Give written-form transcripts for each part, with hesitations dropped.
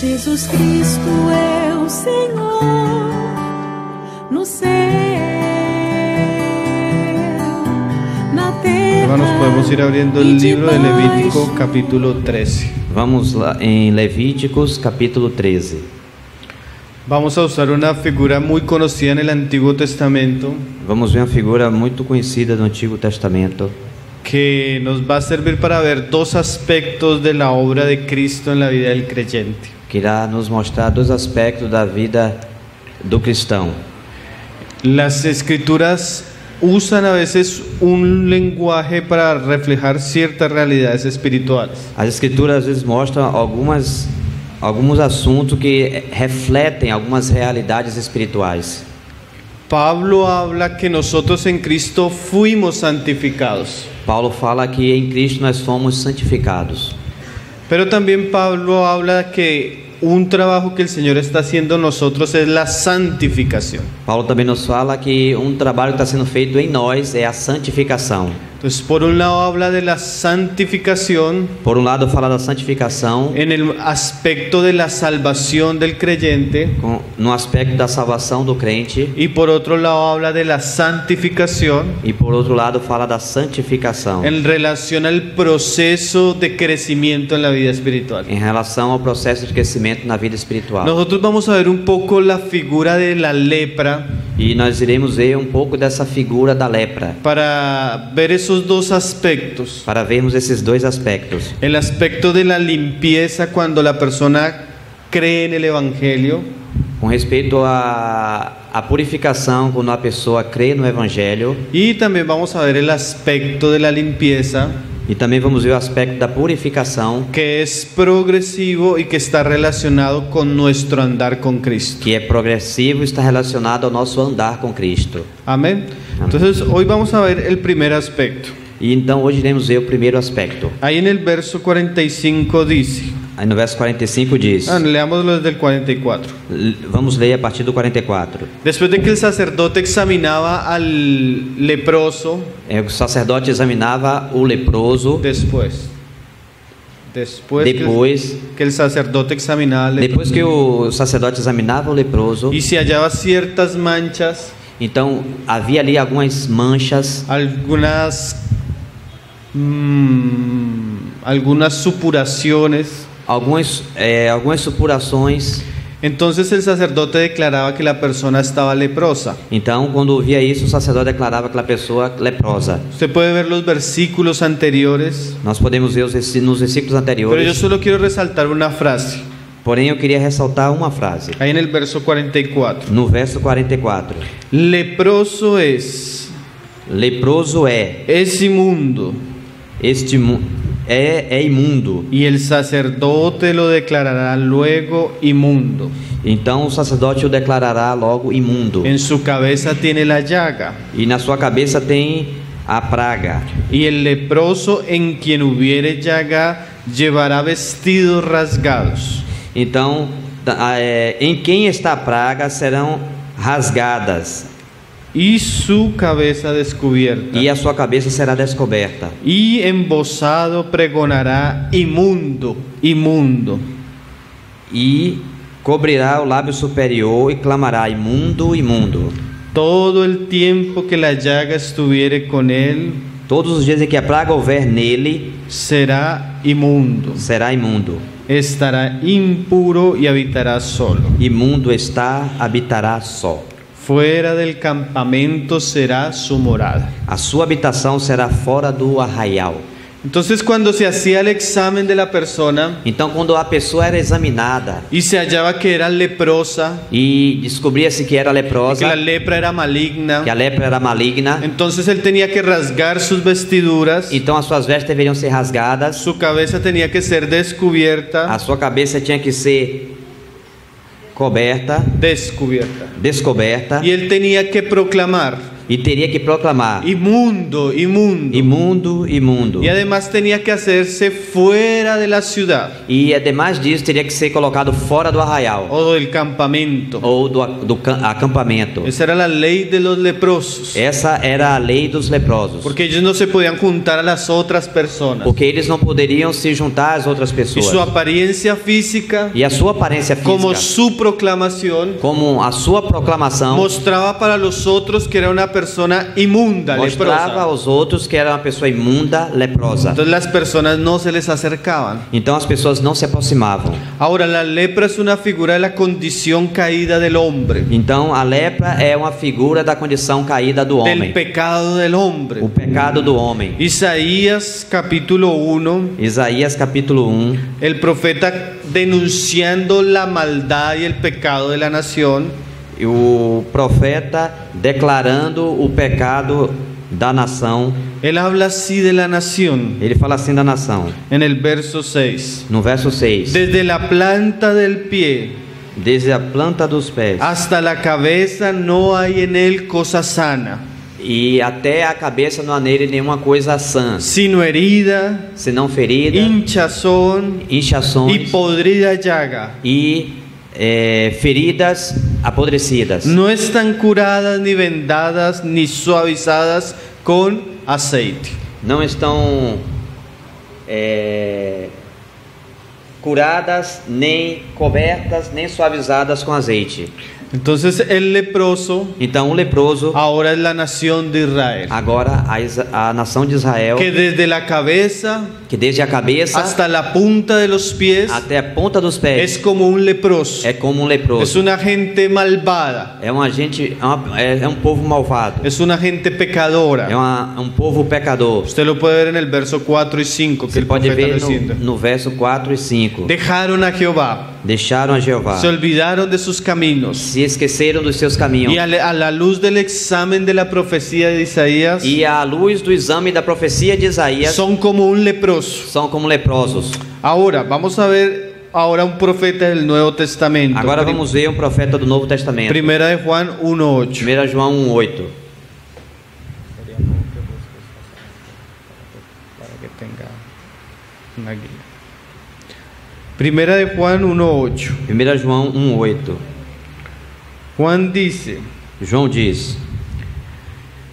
Jesus Cristo é o Senhor no céu, na terra. Hermanos, podemos ir abriendo el libro de Levítico capítulo 13. Vamos lá em Levíticos capítulo 13. Vamos a usar una figura muy conocida en el Antiguo Testamento Vamos ver uma figura muito conhecida do Antigo Testamento que nos va a servir para ver dos aspectos de la obra de Cristo en la vida del creyente. que irá nos mostrar dois aspectos da vida do cristão. Las escrituras usan a veces un lenguaje para reflejar ciertas realidades espirituales. As Escrituras às vezes mostram alguns assuntos que refletem algumas realidades espirituais. Pablo habla que nosotros en Cristo fuimos santificados. Paulo fala que em Cristo nós fomos santificados. Pero también Pablo habla que un trabajo que el Señor está haciendo en nosotros es la santificación. Paulo também nos fala que trabalho que está sendo feito em nós é a santificação. Entonces, por un lado habla de la santificación Por um lado fala da santificação en el aspecto de la salvación del creyente, no aspecto da salvação do crente, y por otro lado habla de la santificación e por outro lado fala da santificação en relación al proceso de crecimiento en la vida espiritual. em relação ao processo de crescimento na vida espiritual. Nosotros vamos a ver un poco la figura de la lepra E nós iremos ver um pouco dessa figura da lepra, para ver esos dos aspectos. para vermos esses dois aspectos. El aspecto de la limpieza cuando la persona cree en el Evangelio, Com respeito à purificação quando a pessoa crê no Evangelho, y también vamos a ver el aspecto de la limpieza e também vamos ver o aspecto da purificação, que es progresivo y que está relacionado con nuestro andar con Cristo. que é progressivo e está relacionado ao nosso andar com Cristo. Amén. Entonces hoy vamos a ver el primer aspecto. E então hoje iremos ver o primeiro aspecto. Ahí en el verso 45 dice, Aí no verso 45 diz, leámoslo desde el 44. vamos ler a partir do 44. Después de que el sacerdote examinaba al leproso, O sacerdote examinava o leproso, después depois que el sacerdote examinaba al leproso, que o sacerdote examinava o leproso, y si hallaba ciertas manchas, então havia ali algumas manchas, algunas supuraciones, algumas supurações. entonces el sacerdote declaraba que la persona estaba leprosa. Então, quando via isso, o sacerdote declarava aquela pessoa leprosa. Usted puede ver los versículos anteriores, Nós podemos ver nos versículos pero yo anteriores. solo quiero resaltar una frase. Porém, eu queria ressaltar uma frase. Ahí en el verso 44. No verso 44. Leproso es Leproso es inmundo, é imundo. y el sacerdote lo declarará luego inmundo. Então, o sacerdote o declarará logo imundo. En su cabeza tiene la llaga, E na sua cabeça tem a praga. y el leproso en quien hubiere llaga llevará vestidos rasgados. Então, em quem está a praga serão rasgadas, Y su cabeza descubierta, e a sua cabeça será descoberta. y embozado pregonará inmundo, inmundo. E cobrirá o lábio superior e clamará: imundo, imundo. Todo el tiempo que la llaga estuviere con él Todos os dias em que a praga houver nele, será inmundo, será imundo. estará impuro y habitará solo. Imundo está, habitará só. Fuera del campamento será su morada. A sua habitação será fora do arraial. Entonces, cuando se hacía el examen de la persona Então, quando a pessoa era examinada y se hallaba que era leprosa, e descobria-se que era que leprosa, la lepra era maligna, que a lepra era maligna, entonces él tenía que rasgar sus vestiduras, então as suas vestes deveriam ser rasgadas, su cabeza tenía que ser descubierta, a sua cabeça tinha que ser descoberta, y él tenía que proclamar e teria que proclamar: inmundo, inmundo. imundo, imundo. Y además tenía que hacerse fuera de la ciudad E ademais disso, teria que ser colocado fora do arraial o del campamento. ou do acampamento. Esa era la ley de los leprosos, Essa era a lei dos leprosos, porque ellos no se podían juntar a las otras personas. porque eles não poderiam se juntar às outras Y pessoas. su apariencia física, E a sua aparência como física, su proclamación, como a sua proclamação, mostraba para los otros que era una persona inmunda, mostrava leprosa. aos outros que era uma pessoa imunda, leprosa. Entonces las personas no se les acercaban. Então as pessoas não se aproximavam. Ahora, la lepra es una figura de la condición caída del hombre, Então a lepra é uma figura da condição caída do del homem, pecado del hombre. o pecado do homem. Isaías capítulo 1, Isaías capítulo 1, el profeta denunciando la maldad y el pecado de la nación, e o profeta declarando o pecado da nação. él habla así de la nación Ele fala assim da nação, en el verso 6. no verso 6: Desde la planta del pie desde a planta dos pés hasta la cabeza no hay en él cosa sana, e até a cabeça não há nele nenhuma coisa sã, sino herida, senão ferida, hinchazón y inchações podrida llaga. e feridas apodrecidas. No están curadas ni vendadas ni suavizadas con aceite. Não estão curadas, nem cobertas, nem suavizadas com azeite. Entonces el leproso Então o leproso, ahora es la nación de Israel, agora a nação de Israel, que desde la cabeza que desde a cabeça hasta la punta de los pies até a ponta dos pés es como un leproso. é como um Es leproso. una gente malvada, É uma gente, é um povo malvado. es una gente pecadora. É um povo pecador. Usted lo puede ver en el verso 4 y 5 que Você el pode profeta ver diciendo. no verso 4 e 5. Dejaron a Jehová, Deixaram a Jeová, se olvidaron de sus caminos, se esqueceram dos seus caminhos. y a la luz del examen de la profecía de Isaías, E à luz do exame da profecia de Isaías, son como un leproso. são como leprosos. Ahora, vamos a ver ahora un profeta del Nuevo Testamento. Agora vamos ver um profeta do Novo Testamento. Primera de Juan 1:8. 1 João 1:8. Para que tenga una guía. Primera de Juan 1:8. 1 João 1:8. Juan dice: João diz: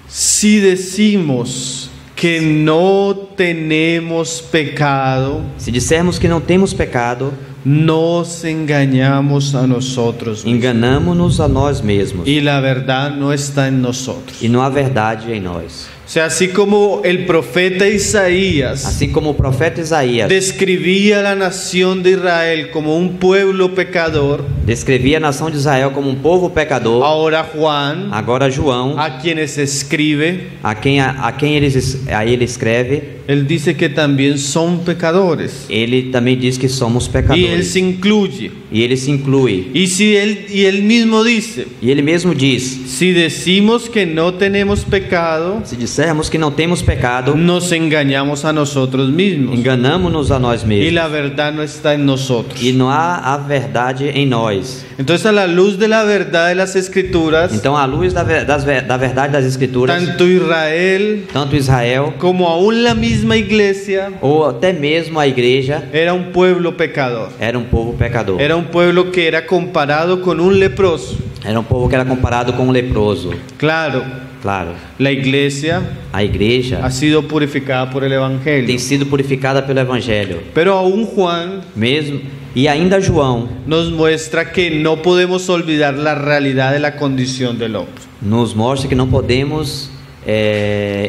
si decimos que no tenemos pecado, se dissermos que não temos pecado, nos engañamos a nosotros mismos, enganamo-nos a nós mesmos, y la verdad no está en nosotros. e não há verdade em nós. O sea, así como el profeta Isaías Assim como o profeta Isaías describía a la nación de Israel como un pueblo pecador, descrevia a nação de Israel como um povo pecador, ahora Juan, agora João, a quienes escribe, a quem ele escreve, él dice que también son pecadores, ele também diz que somos y él pecadores. se incluye. E ele se inclui. Y él mismo dice: E ele mesmo diz: si decimos que no tenemos pecado, se dissermos que não temos pecado, nos engañamos a nosotros mismos, enganamo-nos a nós y mesmos, la verdad no está en nosotros. e não há a verdade em nós. Entonces, a la luz de la verdad de las Escrituras, Então, à luz da verdade das Escrituras, tanto Israel tanto Israel como aún la misma iglesia ou até mesmo a igreja era un pueblo pecador. era um povo pecador. Era un pueblo que era comparado con un leproso. Era um povo que era comparado com um leproso. Claro, Claro, la iglesia a igreja ha sido purificada por el Evangelio, tem sido purificada pelo Evangelho. pero aún Juan Mesmo, e ainda João nos muestra que no podemos olvidar la realidad de la condición del hombre. nos mostra que não podemos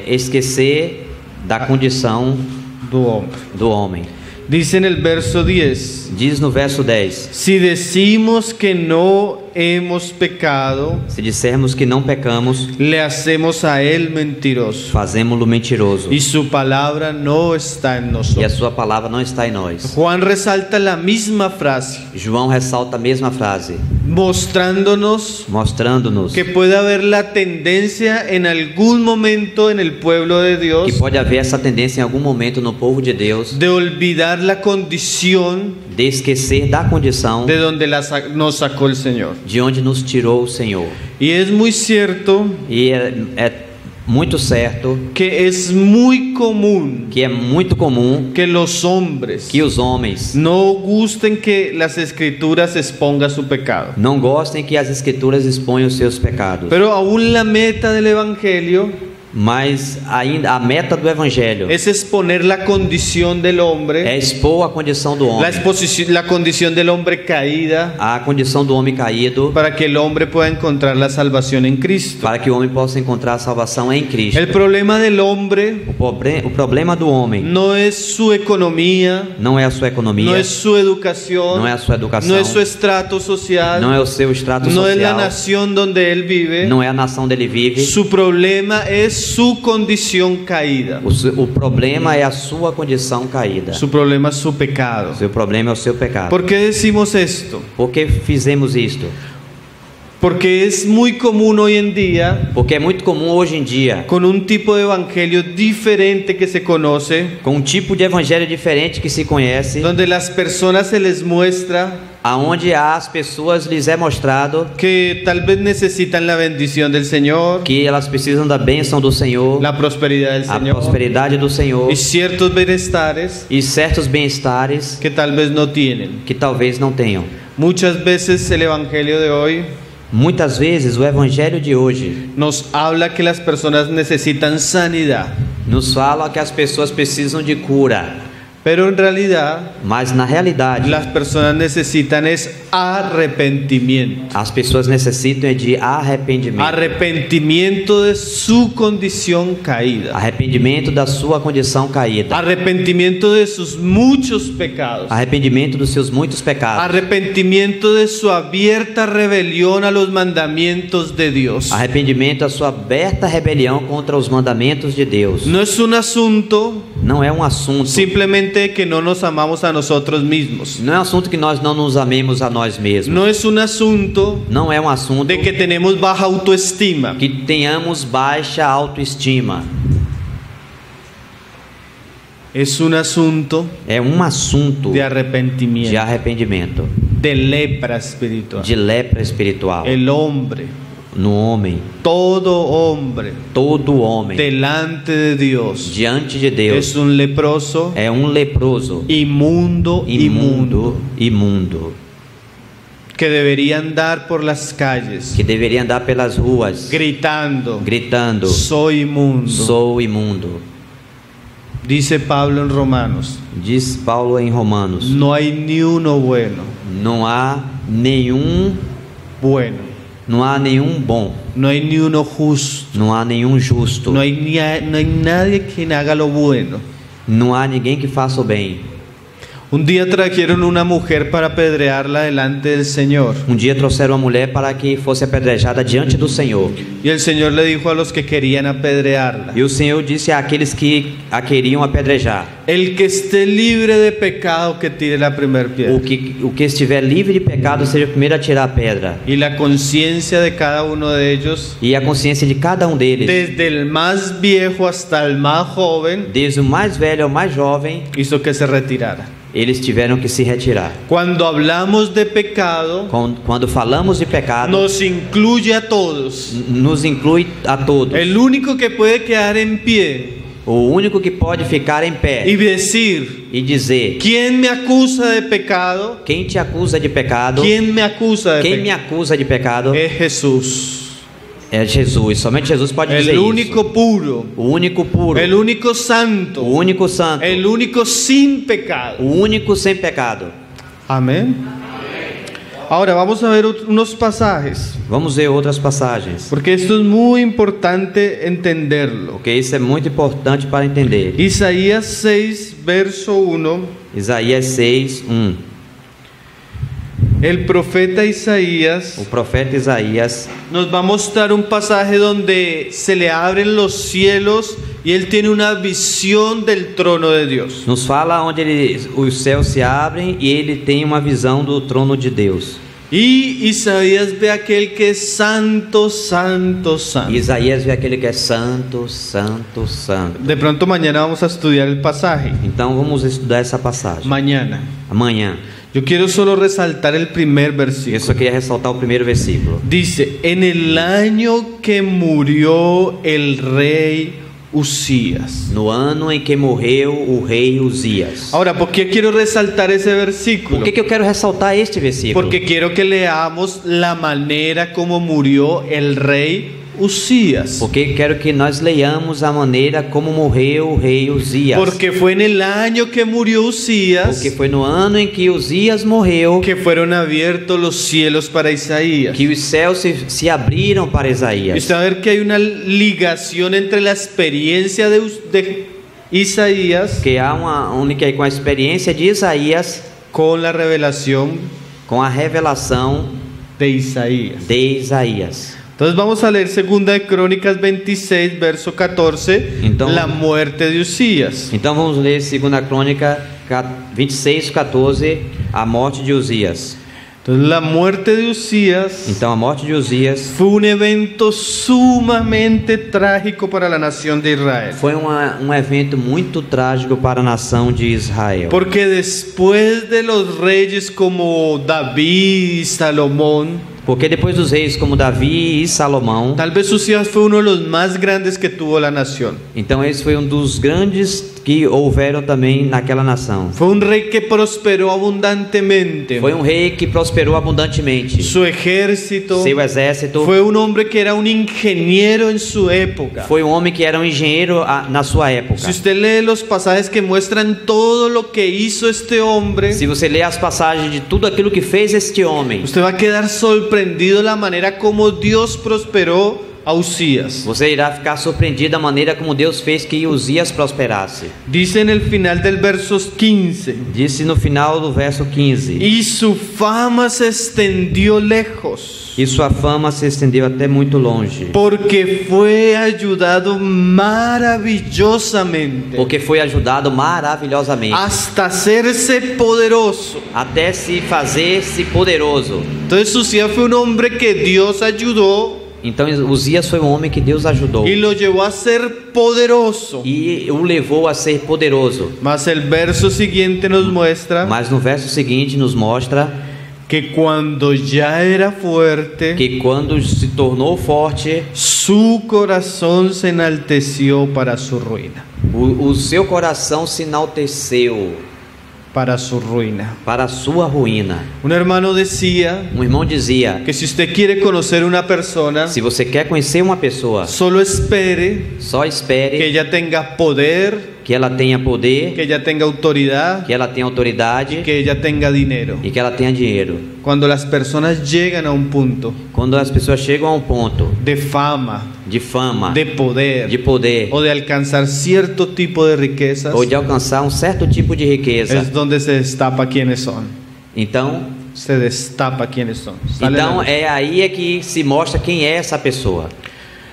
esquecer da condição do homem. Dice en el verso 10: Diz no verso 10: si decimos que no hemos pecado, se dissermos que não pecamos, le hacemos a él mentiroso, fazemo-lo mentiroso, y su palabra no está en e a nosotros. sua palavra não está em nós. Juan resalta la misma frase, João ressalta a mesma frase, mostrándonos mostrando-nos que puede haber la tendencia en algún momento en el pueblo de Dios que pode haver essa tendência em algum momento no povo de Deus de olvidar la condición de esquecer da condição de donde nos sacó el Señor. de onde nos tirou o Senhor. Y es muy cierto E é muito certo que es muy común que é muito comum que los hombres que os homens no gusten que las escrituras expongan su pecado. não gostem que as Escrituras exponham os seus pecados. Pero aún la meta del Evangelio Mas ainda a meta do Evangelho es exponer la condición del é hombre, expor a condição do homem, la condición del hombre caída, a condição do homem caído, para que el hombre pueda encontrar la salvación en Cristo. para que o homem possa encontrar a salvação em Cristo. El problema del hombre O problema do homem no es su economía, não é a sua economia, no es su educación, não é a sua educação, no es su estrato social, não é o seu extrato no es la social, nación donde él vive. não é a nação onde ele vive. Su problema es su condición caída. O problema é a sua condição caída. Su problema es su O pecado. seu problema é o seu pecado. ¿Por qué decimos esto? Por que fizemos isto? Porque es muy común hoy en día, Porque é muito comum hoje em dia, con un tipo de evangelio diferente que se conoce, com um tipo de evangelho diferente que se conhece, donde las personas se les muestra aonde às pessoas lhes é mostrado que tal vez necesitan la bendición del Señor, que elas precisam da bênção do Senhor, la prosperidad del a Señor prosperidade do Senhor y ciertos benestares e certos bem-estares que tal vez no tienen. que talvez não tenham. Muchas veces el evangelio de hoy Muitas vezes o evangelho de hoje nos habla que las personas necesitan sanidad, nos fala que as pessoas precisam de cura, pero en realidad mas na realidade las personas necesitan es arrepentimiento. as pessoas necessitam de arrependimento. Arrepentimiento de su condición caída. Arrependimento da sua condição caída. Arrepentimiento de sus muchos pecados. Arrependimento dos seus muitos pecados. Arrepentimiento de su abierta rebelión a los mandamientos de Dios. Arrependimento da sua aberta rebelião contra os mandamentos de Deus. No es un asunto Não é um assunto. simplemente que no nos amamos a nosotros mismos. Não é um assunto que nós não nos amemos a nós mesmos. No es un asunto Não é um assunto de que tenemos baja autoestima. que tenhamos baixa autoestima. Es un asunto É um assunto de arrepentimiento, de arrependimento, de lepra espiritual. de lepra espiritual. El hombre, No homem, todo hombre, todo homem delante de Dios, diante de Deus es un leproso, é um leproso, inmundo, imundo, que debería andar por las calles que deveria andar pelas ruas gritando, gritando: soy inmundo. sou imundo. Dice Pablo en Romanos, Diz Paulo em Romanos: no hay ni uno bueno, não há nenhum bom, no hay ni uno justo, não há nenhum justo, no hay nadie quien haga lo bueno. não há ninguém que faça o bem. Un día trajeron una mujer para apedrearla delante del Señor. Um dia trouxeram uma mulher para que fosse apedrejada diante do Senhor. Y el Señor le dijo a los que querían apedrearla: E o Senhor disse àqueles que a queriam apedrejar: el que esté libre de pecado que tire la primera piedra. o que estiver livre de pecado seja o primeiro a tirar a pedra. Y la conciencia de cada uno de ellos, E a consciência de cada um deles, desde el más viejo hasta el más joven, desde o mais velho ao mais jovem, hizo que se retirara. eles tiveram que se retirar. Cuando hablamos de pecado, Quando falamos de pecado, nos incluye a todos. nos inclui a todos. El único que puede quedar en pie O único que pode ficar em y pé decir: e dizer: ¿quién me acusa de pecado? quem te acusa de pecado? ¿Quién me acusa de Quem me pecado? acusa de pecado Es Jesús. é Jesus. Somente Jesus pode dizer El isso. único puro, O único puro, el único santo, o único santo, el único sin pecado. o único sem pecado. Amén. Ahora vamos a ver unos pasajes, Vamos ver outras passagens, porque esto es muy importante entenderlo. porque isso é muito importante para entender. Isaías 6, verso 1. Isaías 6, 1. El profeta Isaías O profeta Isaías nos va a mostrar un pasaje donde se le abren los cielos y él tiene una visión del trono de Dios. nos fala onde os céus se abrem e ele tem uma visão do trono de Deus. Y Isaías ve a aquel que es santo, santo, santo. E Isaías vê aquele que é santo, santo, santo. De pronto mañana vamos a estudiar el pasaje. Então vamos estudar essa passagem Mañana. amanhã. Yo quiero solo resaltar el primer Eu versículo. só queria ressaltar o primeiro versículo. Dice, en el año que murió el rey Usías. No ano em que morreu o rei Uzias. Ahora, ¿por qué quiero resaltar ese versículo? Por que eu quero ressaltar este versículo? Porque quiero que leamos la manera como murió el rey Usías. Porque quero que nós leiamos a maneira como morreu o rei Uzias. Porque fue en el año que murió Usías Porque foi no ano em que Uzias morreu que fueron abiertos los cielos para Isaías. que os céus se abriram para Y Isaías. saber que hay una ligación entre la experiencia de Isaías Que há uma única aí com a experiência de Isaías con la revelación com a revelação de Isaías. de Isaías. Entonces vamos a leer 2 de Crónicas 26, verso 14, Então- la muerte de Usías. Então vamos ler 2 Crônica 26:14, a morte de Uzias. Entonces la muerte de Usías Então a morte de Uzias fue un evento sumamente trágico para la nación de Israel. foi um evento muito trágico para a nação de Israel. Porque después de los reyes como David y Salomón, Porque depois dos reis como Davi e Salomão, tal vez Usías fue uno de los más grandes que tuvo la nación. então esse foi dos grandes que houveram também naquela nação. Fue un rey que prosperó abundantemente. Foi rei que prosperou abundantemente. Su ejército. Seu exército Fue un hombre que era un ingeniero en su época. foi homem que era engenheiro na sua época. Si usted lee los pasajes que muestran todo lo que hizo este hombre, Se você ler as passagens de tudo aquilo que fez este homem, usted va a quedar sorprendido de la manera como Dios prosperó a Usías. você irá ficar surpreendido da maneira como Deus fez que Uzias prosperasse. Dice en el final del verso 15, Disse no final do verso 15: y su fama se extendió lejos, E sua fama se estendeu até muito longe, porque fue ayudado maravillosamente porque foi ajudado maravilhosamente, hasta hacerse poderoso. até se fazer-se poderoso. Entonces Usías fue un hombre que Dios ayudó Então Uzias foi um homem que Deus ajudou y lo llevó a ser poderoso. e o levou a ser poderoso. Mas el verso siguiente nos muestra Mas no verso seguinte nos mostra que cuando ya era fuerte, que quando se tornou forte, su corazón se enalteció para su ruina. o seu coração se enalteceu Para su ruina. para a sua ruína. Un hermano decía Um irmão dizia: que si usted quiere conocer una persona, se você quer conhecer uma pessoa, solo espere só que espere ella tenga poder, que ela tenha poder, que ella tenga autoridad, que ela tenha autoridade que ella tenga dinero. e que ela tenha dinheiro. Cuando las personas llegan a un punto Quando as pessoas chegam a um ponto de fama, de fama, de poder, de poder o de alcanzar cierto tipo de riquezas, ou de alcançar um certo tipo de riqueza, es donde se destapa quiénes son. então Se destapa quiénes son. Sale la luz. é aí que se mostra quem é essa pessoa.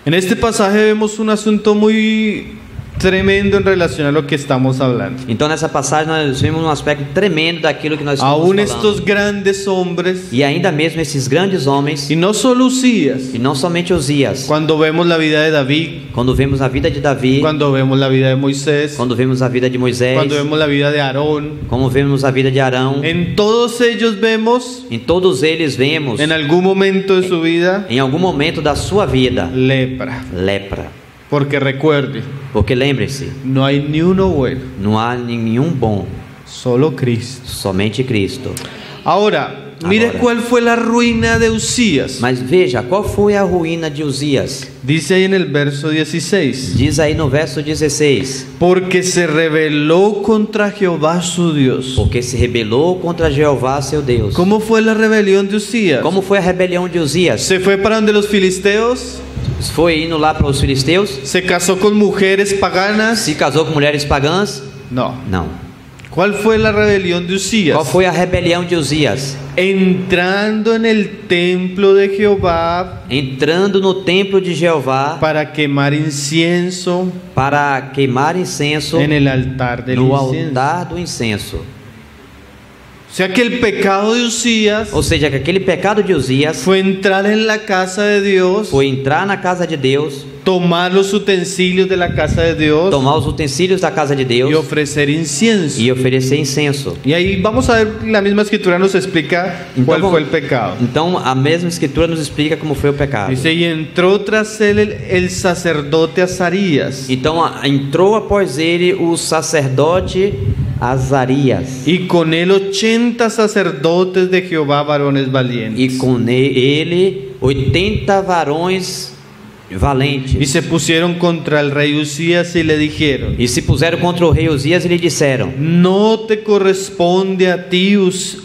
En este pasaje vemos un asunto muy tremendo en relación a lo que estamos hablando. Então nessa passagem nós vemos um aspecto tremendo daquilo que nós estamos Aún falando. estos grandes hombres, E ainda mesmo esses grandes homens, y no solo Usías, e não somente Uzias, cuando vemos la vida de David, quando vemos a vida de Davi, cuando vemos la vida de Moisés, quando vemos a vida de Moisés, cuando vemos la vida de Aarón, como vemos a vida de Arão, en todos ellos vemos, em todos eles vemos, en algún momento de su vida, em algum momento da sua vida, lepra. lepra. Porque recuerde, Porque lembre-se, no hay ni uno bueno, não há nenhum bom, solo Cristo. somente Cristo. Ahora, mire Ahora. cuál fue la ruina de Usías. Mas veja, qual foi a ruína de Uzias? Dice ahí en el verso 16. Diz aí no verso 16: Porque se rebeló contra Jehová su Dios. porque se rebelou contra Jeová seu Deus. ¿Cómo fue la rebelión de Usías? Como foi a rebelião de Uzias? Se fue para donde los filisteos, Foi indo lá para os filisteus? se casó con mujeres paganas. Se casou com mulheres pagãs? No. Não. ¿Cuál fue la rebelión de Usías? Qual foi a rebelião de Uzias? Entrando en el templo de Jehová Entrando no templo de Jeová para quemar incienso para queimar incenso en el altar del no incienso. altar do incenso. O sea que el pecado de Usías Ou seja, que aquele pecado de Uzias fue entrar en la casa de Dios, foi entrar na casa de Deus, tomar los utensilios de la casa de Dios tomar os utensílios da casa de y Deus ofrecer incienso. e oferecer incenso. Y ahí vamos a ver, la misma escritura nos explica cuál fue el pecado. Então a mesma escritura nos explica como foi o pecado. Dice, y entró tras él el sacerdote Azarías, Então entrou após ele o sacerdote Azarias y con él 80 sacerdotes de Jehová, varones e valientes. com ele 80 varões Y valentes. se pusieron contra el rey Usías y le dijeron, E se puseram contra o rei Uzias e lhe disseram: no te corresponde a ti,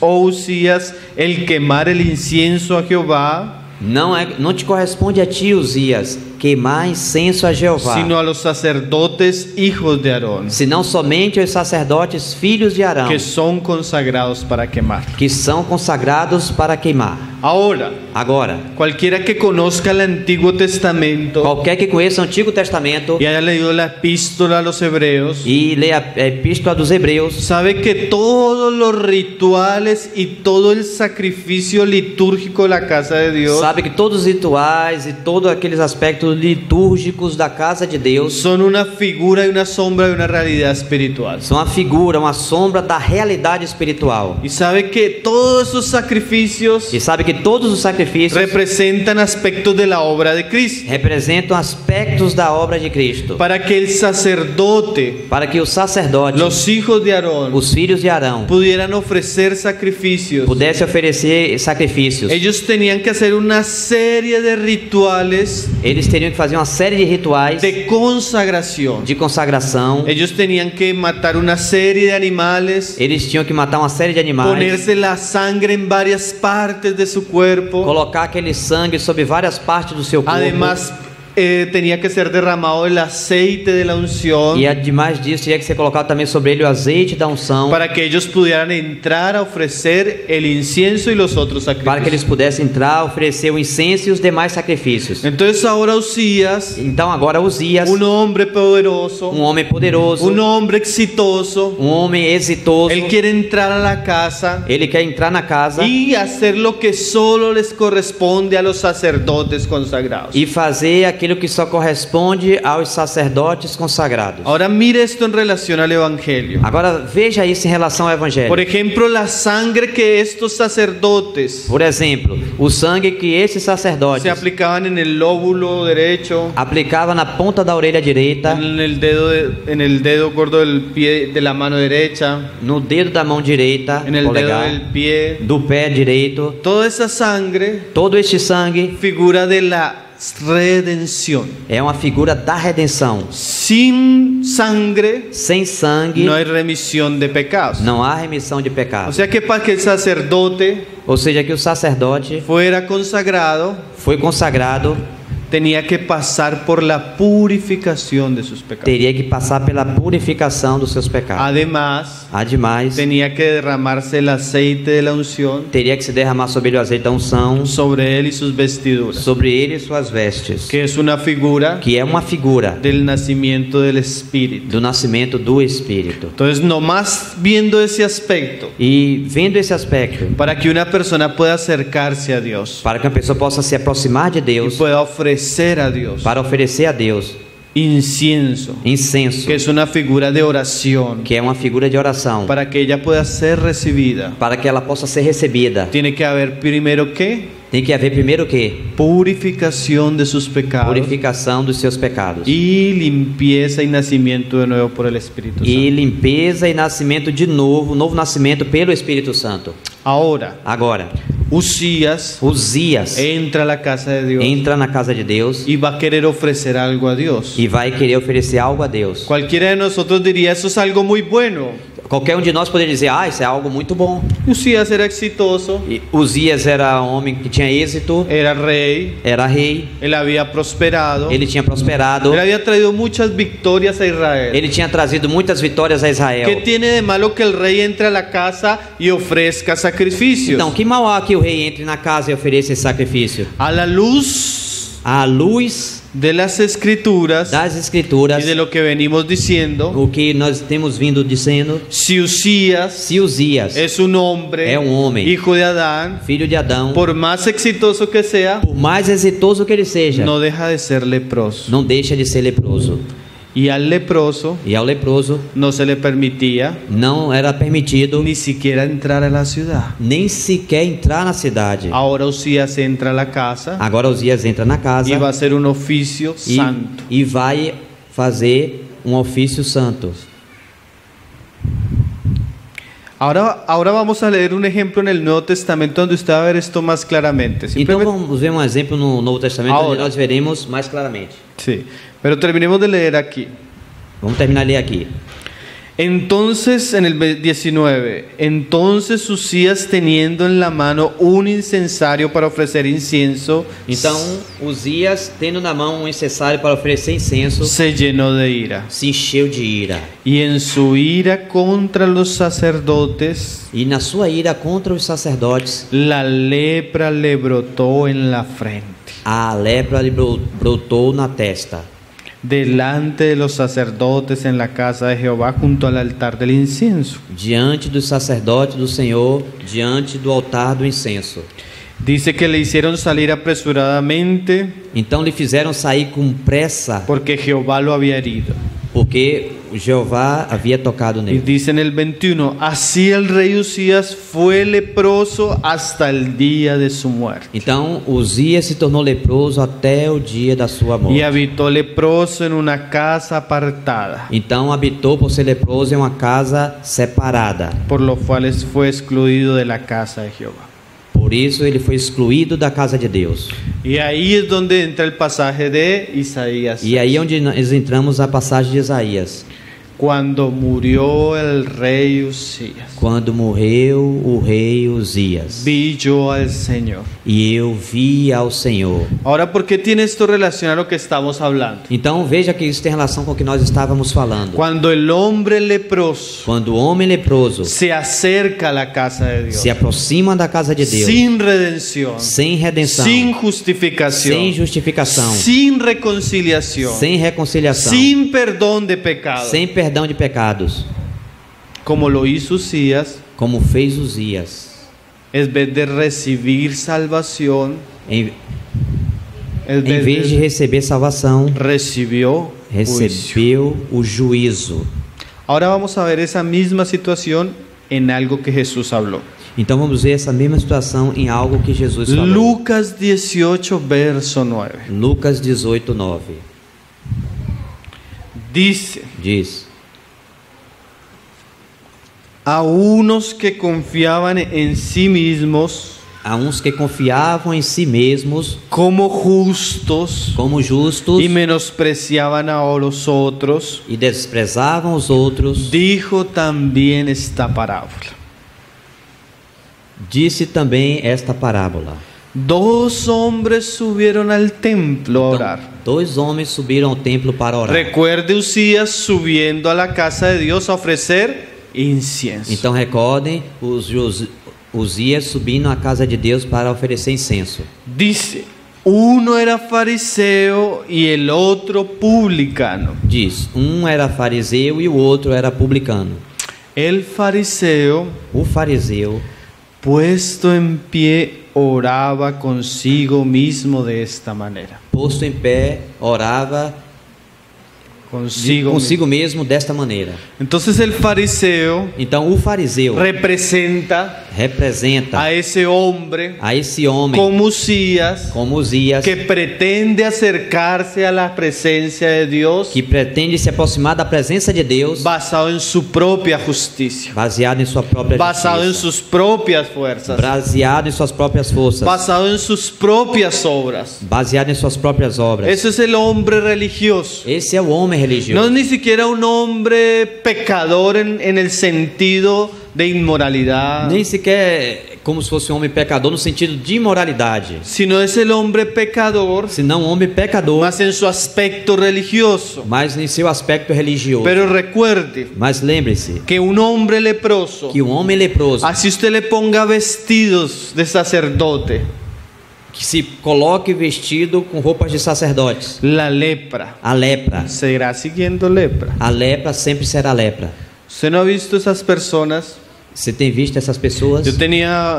oh Usías, el quemar el incienso a Jehová, não te corresponde a ti, Uzias, queimar incenso a Jeová, sino a los sacerdotes hijos de Aarón, senão somente aos sacerdotes filhos de Arão, que son consagrados para quemar. que são consagrados para queimar. Ahora, Agora, cualquiera que conozca el Antiguo Testamento qualquer que conheça o Antigo Testamento y haya leído la epístola a los hebreos, e lê a Epístola dos Hebreus, sabe que todos los rituales y todo el sacrificio litúrgico de la casa de Dios sabe que todos os rituais e todos aqueles aspectos litúrgicos da casa de Deus son una figura y una sombra de una realidad espiritual. são uma figura, uma sombra da realidade espiritual. Y sabe que todos esos sacrificios E sabe que todos os sacrifícios representan aspectos de la obra de Cristo, representam aspectos da obra de Cristo, para que el sacerdote, para que os sacerdotes, los hijos de Aarón, os filhos de Arão, pudieran ofrecer sacrificios. pudessem oferecer sacrifícios. Ellos tenían que hacer una serie de rituales Eles teriam que fazer uma série de rituais de consagración. de consagração. Ellos tenían que matar una serie de animales, Eles tinham que matar uma série de animais, ponerse la sangre en varias partes de su cuerpo. colocar aquele sangue sobre várias partes do seu corpo. Además, tenía que ser derramado el aceite de la unción, E ademais disso, tinha que ser colocado também sobre ele o azeite da unção, para que ellos pudieran entrar a ofrecer el incienso y los otros para que sacrificios. eles pudessem entrar, oferecer o incenso e os demais sacrifícios. Entonces ahora Usías, Então agora Uzias, un hombre poderoso, homem poderoso, un hombre exitoso, homem exitoso, él quiere entrar a la casa ele quer entrar na casa y hacer lo que solo les corresponde a los sacerdotes consagrados. e fazer aquilo que só corresponde aos sacerdotes consagrados. Ahora mire esto en relación al Evangelio. Agora veja isso em relação ao Evangelho. Por ejemplo, la sangre que estos sacerdotes Por exemplo, o sangue que esses sacerdotes se aplicaban en el lóbulo derecho, aplicava na ponta da orelha direita, en el dedo gordo del pie de la mano derecha, no dedo da mão direita, en el dedo polegar, del pie. do pé direito. Toda esa sangre Todo este sangue figura de la redención. é uma figura da redenção. Sin sangre Sem sangue no hay remisión de pecados. não há remissão de O pecados. sea que para que el sacerdote Ou seja, que o sacerdote fuera consagrado, foi consagrado, tenía que pasar por la purificación de sus pecados. teria que passar pela purificação dos seus pecados. Además, Ademais, tenía que derramarse el aceite de la unción teria que se derramar sobre ele o azeite da unção, sobre él y sus vestiduras, sobre ele e suas vestes, que es una figura que é uma figura del nacimiento del Espíritu. do nascimento do Espírito. Entonces, nomás viendo ese aspecto, E vendo esse aspecto, para que una persona pueda acercarse a Dios para que a pessoa possa se aproximar de y Deus, pueda ofrecer a Dios para oferecer a Deus incienso, incenso, que es una figura de oración, que é uma figura de oração, para que ella pueda ser recibida, para que ela possa ser recebida, tiene que haber primero que tem que haver primeiro o quê? purificación de sus pecados Purificação dos seus pecados. y limpieza y nacimiento de nuevo por el Espíritu E Santo. limpeza e nascimento de novo, novo nascimento pelo Espírito Santo. Ahora, Agora, Usías Uzias entra a la casa de Dios entra na casa de Deus y va a querer ofrecer algo a Dios. e vai querer oferecer algo a Deus. Cualquiera de nosotros diría, eso es algo muy bueno. Qualquer um de nós poderia dizer: ah, isso é algo muito bom. Usías era exitoso, E Uzias era um homem que tinha êxito, era rey, era rei, él había prosperado, ele tinha prosperado, él había traído muchas victorias a Israel. ele tinha trazido muitas vitórias a ¿Qué Israel. tiene de malo que el rey entre a la casa y ofrezca sacrificios? Então, que mal há que o rei entre na casa e ofereça esse sacrifício? A la luz À luz de las escrituras das Escrituras, y de lo que venimos diciendo, o que nós temos vindo dizendo, si Usías se Uzias es un hombre, homem, hijo de Adán, filho de Adão, por más exitoso que sea, por mais exitoso que ele seja, no deja de ser leproso. não deixa de ser leproso. Y al leproso E ao leproso no se le permitía não era permitido ni siquiera entrar a la ciudad. nem sequer entrar na cidade. Ahora Usías entra a la casa Agora Uzias entra na casa y va a hacer un oficio santo. e vai fazer um ofício santo. Ahora vamos a leer un ejemplo en el Nuevo Testamento donde usted va a ver esto más claramente. Então Simplemente- vamos ver um exemplo no Novo Testamento onde Ahora. nós veremos mais claramente. Sí, pero terminemos de leer aquí. Vamos terminar de ler aqui. Entonces, en el 19, entonces Usías, teniendo en la mano un incensario para ofrecer incienso, Então Uzias, tendo na mão um incensário para oferecer incenso, se llenó de ira. se encheu de ira. Y en su ira contra los sacerdotes, E na sua ira contra os sacerdotes, la lepra le brotó en la frente, a lepra lhe brotou na testa, delante de los sacerdotes en la casa de Jehová, junto al altar del incienso. diante dos sacerdotes do Senhor, diante do altar do incenso. Dice que le hicieron salir apresuradamente Então lhe fizeram sair com pressa, porque Jehová lo había herido. porque Jeová havia tocado Y nele. dice en el 21, así el rey Usías fue leproso hasta el día de su muerte. Então Uzias se tornou leproso até o dia da sua Y morte. habitó leproso en una casa apartada, Então habitou por ser leproso em uma casa separada. por lo cual fue excluido de la casa de Jehová. Por isso ele foi excluído da casa de Deus. Y ahí es donde entra el pasaje de Isaías. E aí é onde nós entramos a passagem de Isaías. Cuando murió el rey Usías, Quando morreu o rei Uzias, vi yo al Señor. e eu vi ao Senhor. Ahora, ¿por qué tiene esto relación a lo que estamos hablando? Então veja que isso tem relação com o que nós estávamos falando. Cuando el hombre leproso Quando o homem leproso se acerca a la casa de Dios, se aproxima da casa de Deus, sin redención, sem redenção, sin justificación, sem justificação, sin reconciliación, sem reconciliação, sin perdón de pecado, sem perdão de pecados, como lo hizo Usías, como fez Uzias. en vez de recibir salvación, Em en vez de receber salvação, recibió juicio. recebeu o juízo. Ahora vamos a ver esa misma situación en algo que Jesús habló. Então vamos ver essa mesma situação em algo que Jesus falou. Lucas 18, verso 9. Lucas 18:9 Dice: diz: a unos que confiaban en sí mismos a uns que confiavam em si mesmos como justos como justos y menospreciaban a los otros, e desprezavam os outros, dijo también esta parábola. disse também esta parábola. Dos hombres subieron al templo a Então, orar. dois homens subiram ao templo para orar. Recuerde Usías subiendo a la casa de Dios a ofrecer incienso. Então recordem Uzias subindo à casa de Deus para oferecer incenso. Dice: uno era fariseo y el otro publicano. Diz: um era fariseu e o outro era publicano. El fariseo, O fariseu, puesto en pie, oraba consigo mismo de esta manera. posto em pé, orava consigo mesmo desta maneira. Entonces el fariseo Então o fariseu representa representa a ese hombre a esse homem como Usías, como Uzias, que pretende acercarse a la presencia de Dios que pretende se aproximar da presença de Deus basado en su propia justicia, baseado em sua própria basado en justiça, sus propias fuerzas, baseado em suas próprias forças, basado en sus propias obras. baseado em suas próprias obras. Ese es el hombre religioso. Esse é o homem No religioso. es ni siquiera un hombre pecador en el sentido de inmoralidad, Nem sequer como se fosse um homem pecador no sentido de imoralidade, sino es el hombre pecador senão um homem pecador, más en su aspecto religioso. mas em seu aspecto religioso. Pero recuerde Mas lembre-se que un hombre leproso, que um homem leproso, así usted le ponga vestidos de sacerdote, que se coloque vestido com roupas de sacerdotes. La lepra. A lepra. Seguirá siguiendo lepra. A lepra sempre será lepra. ¿Usted no ha visto esas personas? Você tem visto essas pessoas?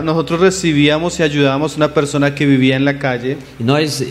Nosotros recibíamos y ayudábamos a una persona que vivía en la calle. E nós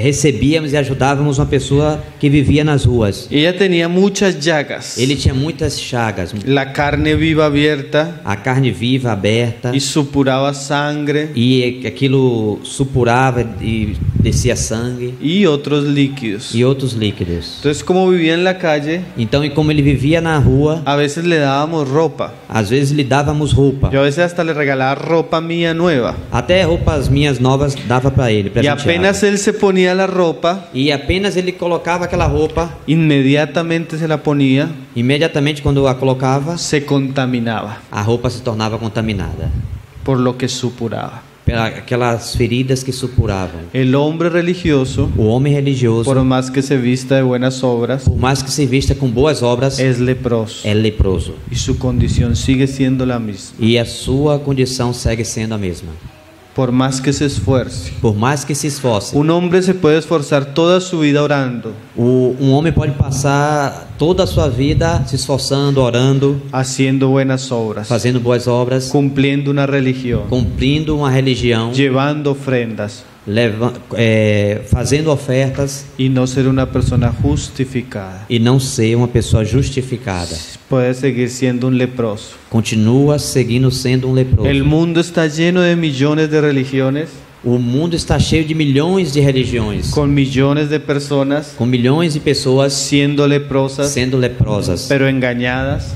recebíamos e ajudávamos uma pessoa que vivia nas ruas. Ella tenía muchas llagas. Ele tinha muitas chagas. La carne viva abierta. A carne viva aberta. Y supuraba sangre. E aquilo supurava e descia sangue. Y otros líquidos. E outros líquidos. Entonces, como vivía en la calle, então, e como ele vivia na rua, a veces le dábamos ropa. Às vezes lhe dávamos roupa. Yo a veces hasta le regalaba ropa mía nueva. Até roupas minhas novas dava para ele. Y apenas él se ponía la ropa, e apenas ele colocava aquela roupa, inmediatamente se la ponía, imediatamente quando a colocava, se contaminaba a roupa se tornava contaminada por lo que supuraba. Aquelas feridas que supuravam. El hombre religioso, o homem religioso, por más que se vista de buenas obras, por mais que se vista com boas obras, es leproso. É leproso. Y su condición sigue siendo la misma. E a sua condição segue sendo a mesma. Por más que se esfuerce. Por mais que se esforce. Un hombre se puede esforzar toda su vida orando. Homem pode passar toda a sua vida se esforçando, orando, haciendo buenas obras, fazendo boas obras, cumpliendo una religión, cumprindo uma religião, llevando ofrendas, fazendo ofertas, y no ser una persona justificada. E não ser uma pessoa justificada. Puede seguir siendo un leproso. Continua seguindo sendo leproso. El mundo está lleno de millones de religiones. O mundo está cheio de milhões de religiões. Com milhões de pessoas. Com milhões de pessoas sendo leprosas. Pero engañadas.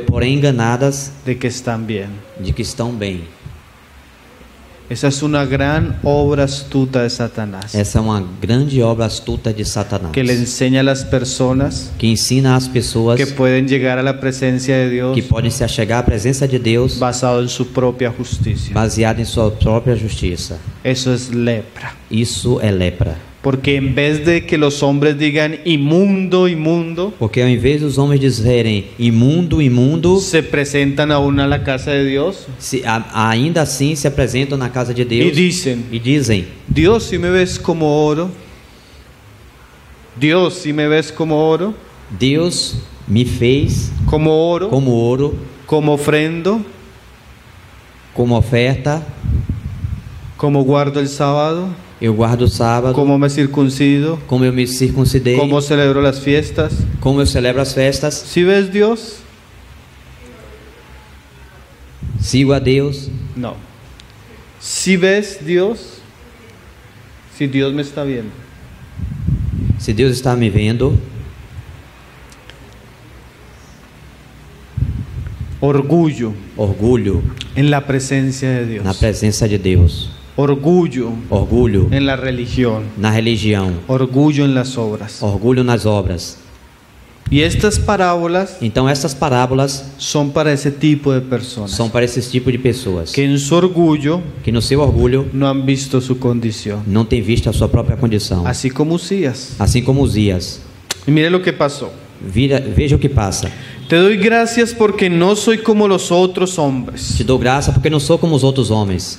Porém enganadas. De que estão bem. De que estão bem. Essa é uma grande obra astuta de Satanás. Essa é uma grande obra astuta de Satanás. Que le enseña a las personas. Que ensina às pessoas. Que podem chegar à presença de Deus. Que podem se achegar à presença de Deus. Basado em sua própria justiça. Baseado em sua própria justiça. Isso é lepra. Isso é lepra. Porque em vez de que os homens digam imundo, imundo, porque ao invés dos homens dizerem imundo, imundo, se apresentam a uma na casa de Deus, ainda assim se apresentam na casa de Deus e dizem: Deus, se me ves como ouro, Deus, se me ves como ouro, Deus me fez como ouro, como ofrendo, como oferta, como guardo o sábado. Eu guardo o sábado. Como me circuncido. Como eu me circuncidei. Como celebro as festas. Como eu celebro as festas. ¿Sí ves Deus? Sigo a Deus? Não. ¿Sí ves Deus? Se Deus me está vendo. Se Deus está me vendo. Orgulho. Orgulho. En la presencia de Deus. Na presença de Deus. Orgulho en la religión. Na religião. Orgulho en las obras. Orgulho nas obras. E estas parábolas, então essas parábolas são para esse tipo de pessoas. São para esse tipo de pessoas. Que em seu orgulho, que no seu orgulho, não han visto sua condição. Não tem visto a sua própria condição. Assim como Uzias. Assim como Uzias. E mire o que passou. Veja o que passa. Te doy gracias porque no soy como los otros hombres. Te dou graça porque não sou como os outros homens.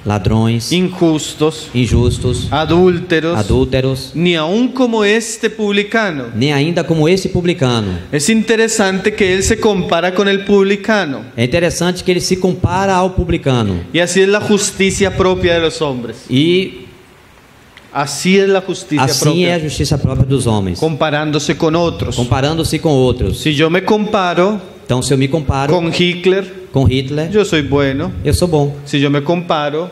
Ladrões, injustos, adúlteros, nem aun como este publicano. Nem ainda como esse publicano. É interessante que ele se compara com o publicano. É interessante que ele se compara ao publicano. E assim é a justiça própria dos homens. E assim é a justiça própria. Assim é a justiça própria dos homens. Comparando-se com outros. Comparando-se com outros. Se eu me comparo, então se eu me comparo com Hitler, eu sou bueno. Eu sou bom. Se eu me comparo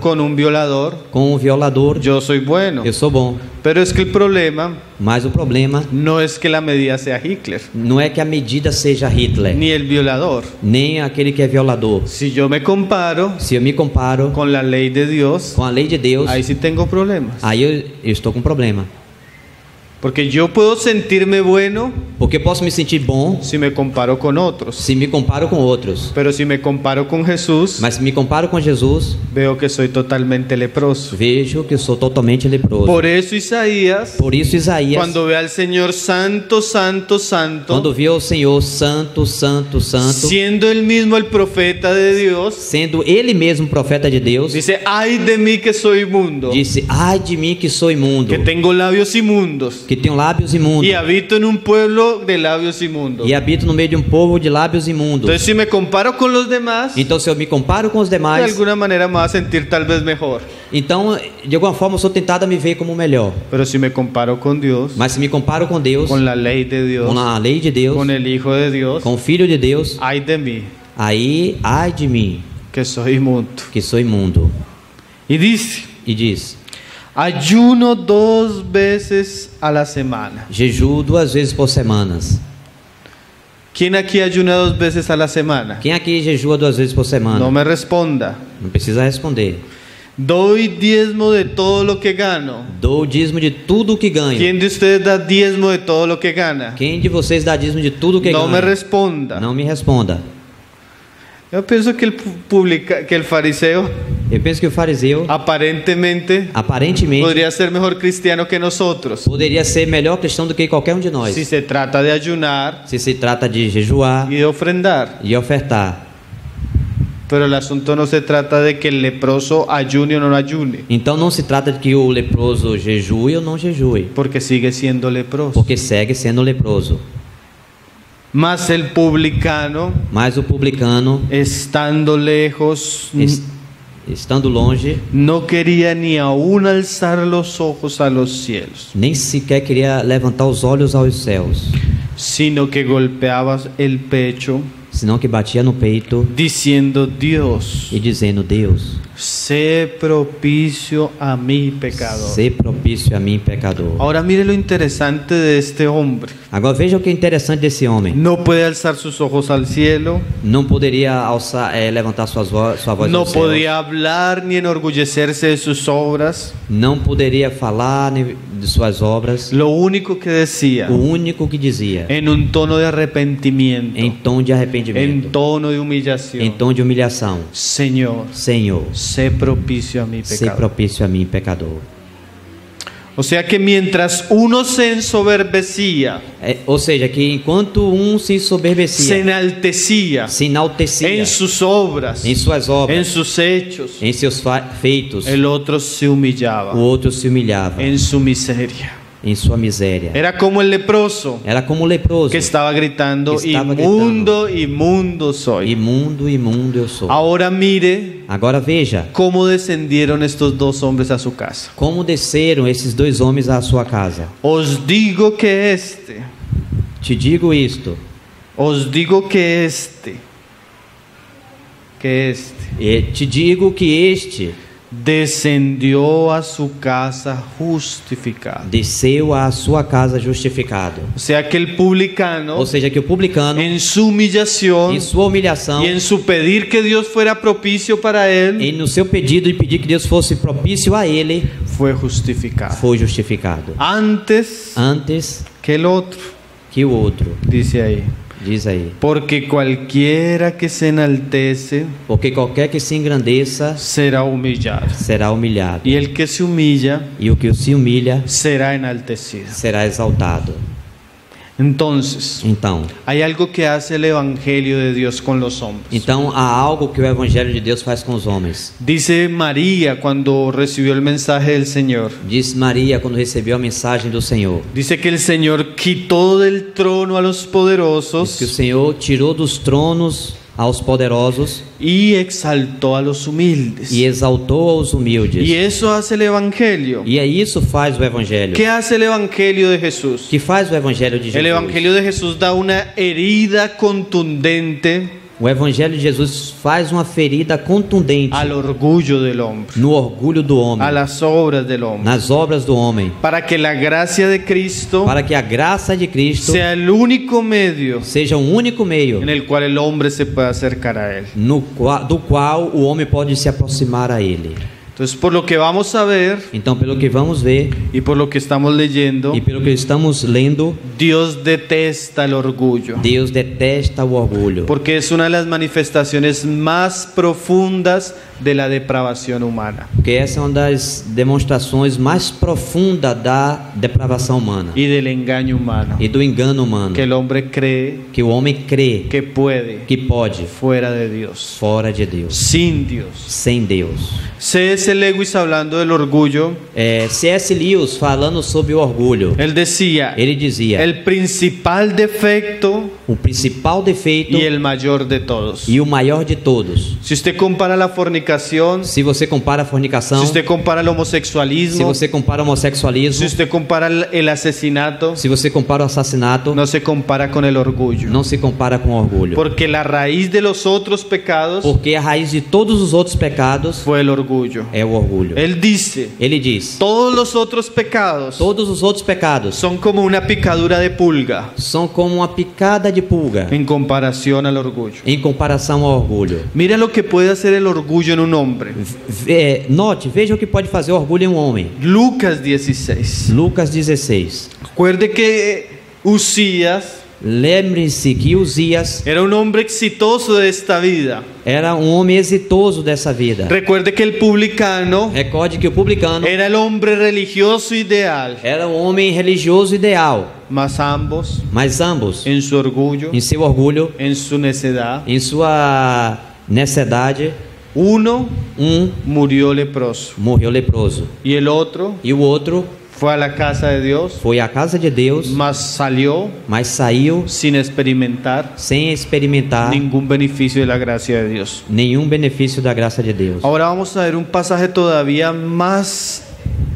com violador, eu sou bueno. Eu sou bom. Pero es que el problema, mas o problema não é que a medida seja Hitler. Não é que a medida seja Hitler. Nem o violador. Nem aquele que é violador. Se eu me comparo com a lei de Deus, aí sim tenho problemas. Aí eu estou com problema. Porque yo puedo sentirme bueno Porque eu posso me sentir bom si me comparo con otros. se me comparo com outros. Pero si me comparo con Jesús, Mas se me comparo com Jesus, veo que soy totalmente leproso. vejo que eu sou totalmente leproso. Por eso Isaías, Por isso Isaías, cuando ve al Señor santo, santo, santo, quando viu o Senhor santo, santo, santo, siendo él mismo el profeta de Dios, sendo ele mesmo profeta de Deus, dice, ay de mí que soy inmundo, disse: ai de mim que sou imundo, que tengo labios inmundos que tenho lábios imundos y habito en un pueblo de labios inmundos. e habito no meio de um povo de lábios imundos. Entonces si me comparo con los demás, de Então, se eu me comparo com os demais, alguna manera me voy a sentir tal vez mejor. então, de alguma forma, eu sou tentado a me ver como o melhor. Pero si me comparo con Dios, Mas se me comparo com Deus, con la ley de Dios, com a lei de Deus, con el Hijo de Dios, com o Filho de Deus, ay de mí aí, ai de mim, que soy inmundo. que sou imundo. Y dice, E diz: ayuno 2 veces a la semana. jejuo 2 vezes por semanas. ¿Quién aquí ayuna 2 veces a la semana? Quem aqui jejua 2 vezes por semana? No me responda. Não precisa responder. Doy diezmo de todo lo que gano. Dou o dízimo de tudo o que ganho. ¿Quién de ustedes da diezmo de todo lo que gana? Quem de vocês dá dízimo de tudo o que No me ganha? responda. Não me responda. Yo pienso que el fariseo Eu penso que o fariseu, aparentemente aparentemente, podría ser mejor cristiano que nosotros. poderia ser melhor cristão do que qualquer um de nós. Si se trata de ayunar Se se trata de jejuar y de ofrendar. e ofertar. Pero el asunto no se trata de que el leproso ayune o no ayune, Então não se trata de que o leproso jejue ou não jejue, porque sigue siendo leproso. porque segue sendo leproso. Mas el publicano, Mas o publicano, estando lejos, estando longe, no quería ni aún alzar los ojos a los cielos, nem sequer queria levantar os olhos aos céus, sino que golpeaba el pecho, senão que batia no peito diciendo, Dios, e dizendo: Deus, sé propicio a mi pecador. sê propício a mim, pecador. Ahora mire lo interesante de este hombre. Agora veja o que é interessante desse homem. No puede alzar sus ojos al cielo, Não poderia levantar sua voz no aos céus. podía hablar ni enorgullecerse de sus obras. Não poderia falar de suas obras. Lo único que decía, O único que dizia, en un tono de arrepentimiento, em tom de en arrependimento, tono de em humillación, tom de humilhação: Señor, Senhor, sé propicio a mi sê pecado. propício a mim, pecador. O sea que mientras uno se ensoberbecía, Ou seja, que enquanto se se ensoberbecia, enaltecía se enaltecia en sus obras, em suas obras, en sus hechos, em seus feitos, el otro se humillaba o outro se humilhava en su miseria. em sua miséria. Era como el leproso Era como o leproso, que estaba gritando, Que estaba inmundo, inmundo soy. imundo, imundo eu sou. Ahora mire Agora veja cómo descendieron estos 2 hombres a su casa. como desceram esses 2 homens à sua casa. Os digo que Te digo isto, e te digo que este descendió a su casa justificado. desceu à sua casa justificado. O sea que el publicano, Ou seja, que o publicano, en su humillación em sua humilhação, y en su pedir que Dios fuera propicio para él, e no seu pedido de pedir que Deus fosse propício a ele, fue justificado. foi justificado. Antes Antes que el otro, que o outro, dice ahí. diz aí. Porque cualquiera que se enaltece Porque qualquer que se engrandeça será humillado, será humilhado, y el que se humilla e o que se humilha será enaltecido. será exaltado. Entonces, Então, hay algo que hace el Evangelio de Dios con los hombres. há algo que o Evangelho de Deus faz com os homens. Dice María cuando recibió el mensaje del Señor. Disse Maria quando recebeu a mensagem do Senhor. Dice que el Señor quitó del trono a los Diz que o poderosos Senhor tirou dos tronos aos poderosos y exaltó a los humildes. e exaltou aos humildes. Y eso hace el Evangelio. E isso faz o Evangelho. ¿Qué hace el Evangelio de Jesús? Que faz o Evangelho de El Jesus? Evangelio de Jesús da una herida contundente O Evangelho de Jesus faz uma ferida contundente al orgullo del hombre, no orgulho do homem, a las obras del hombre, nas obras do homem, para que la gracia de Cristo para que a graça de Cristo sea el único medio seja um único meio en el cual el hombre se pueda acercar a Él. do qual o homem pode se aproximar a Ele. Entonces, por lo que vamos a ver Então, pelo que vamos ver y por lo que estamos leyendo, e pelo que estamos lendo, Dios detesta el orgullo, Deus detesta o orgulho, porque es una de las manifestaciones más profundas de la depravación humana porque essa é uma das demonstrações mais profundas da depravação humana y del engaño humano, e do engano humano, que el hombre cree que o homem crê que puede que pode fuera de Dios, fora de Deus, sin Dios. sem Deus. C.S. Lewis, hablando del orgullo, C.S. Lewis, falando sobre o orgulho, él decía, ele dizia: el principal defecto o principal defeito y el mayor de todos. e o maior de todos. Si usted compara la fornicación, Se você compara a fornicação, si usted compara el se homosexualismo, você compara o homossexualismo, si usted compara el asesinato, se você compara o assassinato, no se compara con el orgullo. não se compara com o orgulho. Porque la raíz de los otros pecados Porque a raiz de todos os outros pecados fue el orgullo. é o orgulho. Él dice, Ele diz: todos los otros pecados todos os outros pecados son como una picadura de pulga são como uma picada de pulga en comparación al orgullo. em comparação ao orgulho. Mira lo que puede hacer el orgullo en un hombre. Note, veja o que pode fazer o orgulho em um homem. Lucas 16. Lucas 16. Recuerde que Usías Lembre-se que Uzias era un hombre exitoso de esta vida. era um homem exitoso dessa vida. Recuerde que el publicano Recorde que o publicano era el hombre religioso ideal, era um homem religioso ideal, mas ambos, mas ambos, en su orgullo, em seu orgulho, en su necedad, em sua necessidade, uno um murió leproso morreu leproso y el otro e o outro fue a la casa de Dios, foi à casa de Deus, mas salió mas saiu sin experimentar sem experimentar ningún beneficio de la gracia de Dios. nenhum benefício da graça de Deus. Ahora vamos a ver un pasaje todavía más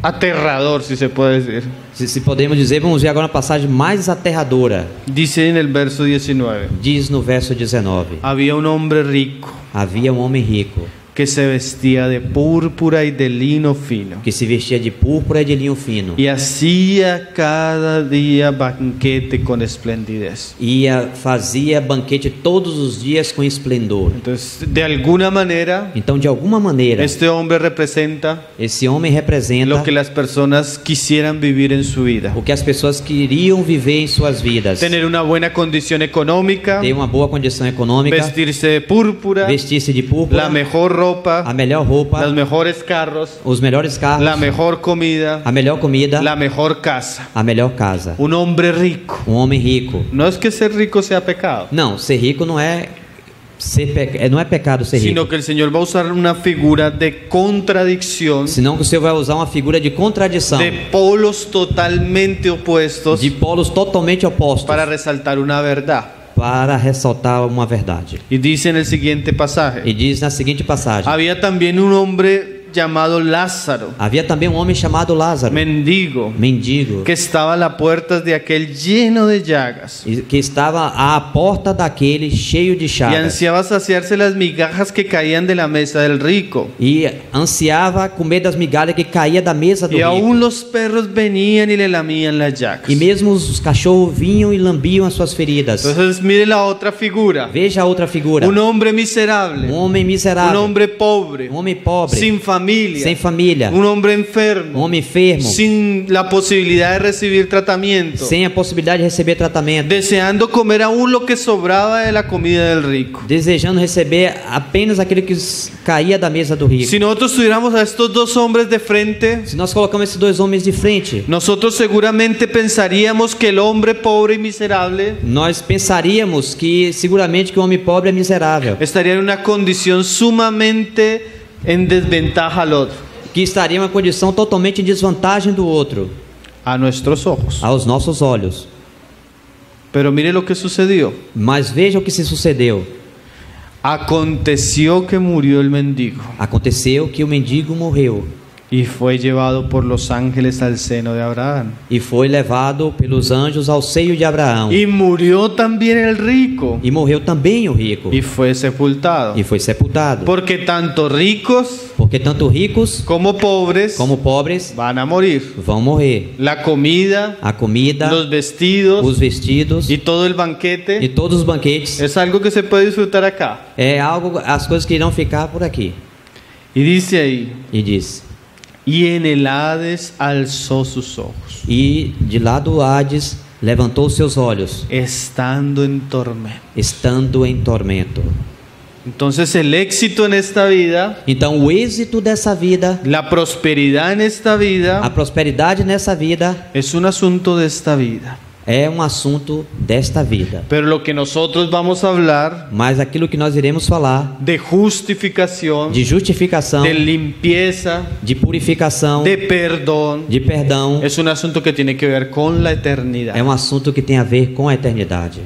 aterrador, si se puede decir. Se podemos dizer, vamos ver agora uma passagem mais aterradora. Dice en el verso 19, Diz no verso 19: había un hombre rico havia um homem rico que se vestía de púrpura y de lino fino que se vestia de púrpura e de linho fino, y hacía cada día banquete con esplendidez. fazia banquete todos os dias com esplendor. Entonces, de alguna manera, Então, de alguma maneira, este hombre representa esse homem representa lo que las personas quisieran vivir en su vida. o que as pessoas queriam viver em suas vidas: Tener una buena condición económica, ter uma boa condição econômica, vestirse de púrpura, vestir-se de púrpura, la mejor ropa, a melhor roupa, los mejores carros, os melhores carros, la mejor comida, a melhor comida, la mejor casa. a melhor casa. Un hombre rico. Um homem rico. No es que ser rico sea pecado, Não, ser rico não é não é pecado ser rico. sino que el Señor va a usar una figura de contradicción, Senão que o Senhor vai usar uma figura de contradição, de polos totalmente opuestos, de polos totalmente opostos, para resaltar una verdad. para ressaltar uma verdade. Y dice en el siguiente pasaje, E diz na seguinte passagem: había también un hombre llamado Lázaro, havia também um homem chamado Lázaro, mendigo, mendigo, que estaba a las puertas de aquel lleno de llagas que estava à porta daquele cheio de y chagas, ansiaba saciarse las migajas que caían de la mesa del rico. e ansiava comer das migalhas que caía da mesa do Y rico. aún los perros venían y le lamían las llagas. E mesmo os cachorros vinham e lambiam as suas feridas. Entonces mire la otra figura. Veja a outra figura: Un hombre miserable, um homem un miserável, hombre pobre, um homem pobre, sin familia, sem família, un hombre um enfermo, homem enfermo, sin la posibilidad de recibir tratamiento, sem a possibilidade de receber tratamento, deseando comer aún lo que sobraba de la comida del rico. desejando receber apenas aquele que caía da mesa do rico. Si nosotros tuviéramos a estos dos hombres de frente, Se nós colocamos esses dois homens de frente, nosotros seguramente pensaríamos que el hombre pobre y miserable nós pensaríamos que seguramente que o homem pobre é miserável, estaría en una condición sumamente en desventaja al otro, que estaria em uma condição totalmente em desvantagem do outro, a nuestros ojos. aos nossos olhos. Pero mire lo que sucedió. Mas veja o que se sucedeu. Aconteció que murió el mendigo Aconteceu que o mendigo morreu y fue llevado por los ángeles al seno de Abraham. e foi levado pelos anjos ao seio de Abraão. Y murió también el rico E morreu também o rico y fue sepultado. e foi sepultado. Porque tanto ricos Porque tanto ricos como pobres como pobres van a morir. vão morrer. La comida, A comida, los vestidos os vestidos y todo el e banquete todos os banquetes es algo que se puede disfrutar acá. é algo, as coisas que irão ficar por aqui. Y dice ahí, E diz: y en el Hades alzó sus ojos, E de lá do Hades levantou seus olhos, estando en tormento. estando em tormento. Entonces el éxito en esta vida, Então o êxito dessa vida, la prosperidad en esta a vida, prosperidade nessa vida, es un asunto de esta vida. é um assunto desta vida. Pero lo que nosotros vamos a hablar Mas aquilo que nós iremos falar de justificación, de justificação, de limpieza, de purificação, de perdón, de perdão, es un asunto que tiene que ver con la eternidad. é um assunto que tem a ver com a eternidade.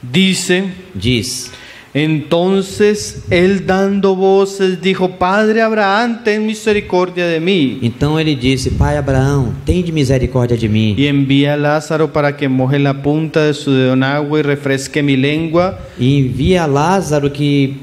Dice, Diz: entonces él dando voces dijo, Padre Abraham, ten misericordia de mí, Então ele disse: Pai Abraão, tende misericórdia de mim, y envía a Lázaro para que moje la punta de su dedo en agua y refresque mi lengua, e envia Lázaro que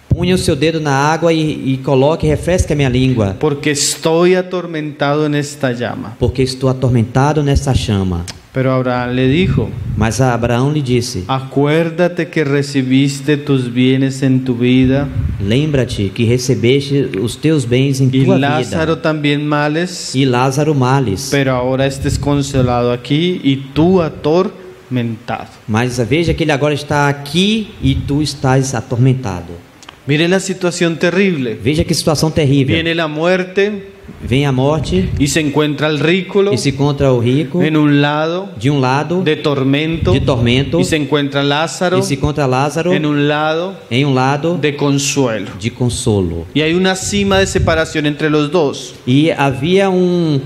punha o seu dedo na água e coloque e refresque a minha língua, porque estoy atormentado en esta llama. porque estou atormentado nessa chama. Pero Abraham le dijo, Mas Abraão lhe disse: acuérdate que recibiste tus bienes en tu vida Lembra-te que recebeste os teus bens em y tua Lázaro vida, también males, e Lázaro males. pero ahora estés consolado aquí y tú atormentado. Mas veja que ele agora está aqui e tu estás atormentado. Mire la situación terrible. Veja que situação terrível. Viene la muerte Vem a morte y se encuentra el rículo e se encontra o rico en un lado de um lado de tormento de tormento y se encuentra Lázaro e se encontra Lázaro en un lado em um lado de consuelo. de consolo. Y hay una cima de separación entre los dos. E havia um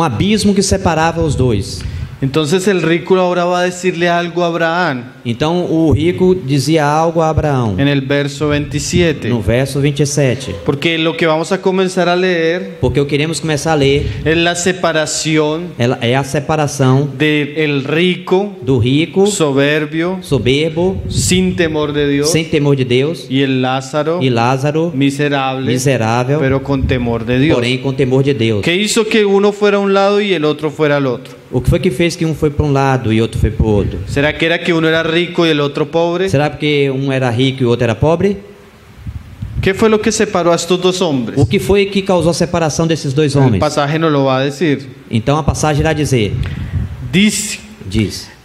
abismo que separava os dois. Entonces el rículo ahora va a decirle algo a Abraham Então o rico dizia algo a Abraão en el verso 27. no verso 27. Porque lo que vamos a comenzar a leer Porque queremos começar a ler es la separación é a separação del rico, do rico, soberbio, soberbo, sin temor de Dios, sem temor de Deus, y el Lázaro, e Lázaro, miserable, miserável, pero con temor de Dios. porém com temor de Deus. ¿Qué hizo que uno fuera a un lado y el otro fuera al otro? O que foi que fez que um foi para um lado e outro foi para o outro? ¿Será que era que uno era rico y el otro pobre? Será porque um era rico e o outro era pobre? ¿Qué fue lo que separó a estos dos hombres? O que foi que causou a separação desses dois El homens? pasaje nos lo va a decir. Então a passagem irá dizer, Dice,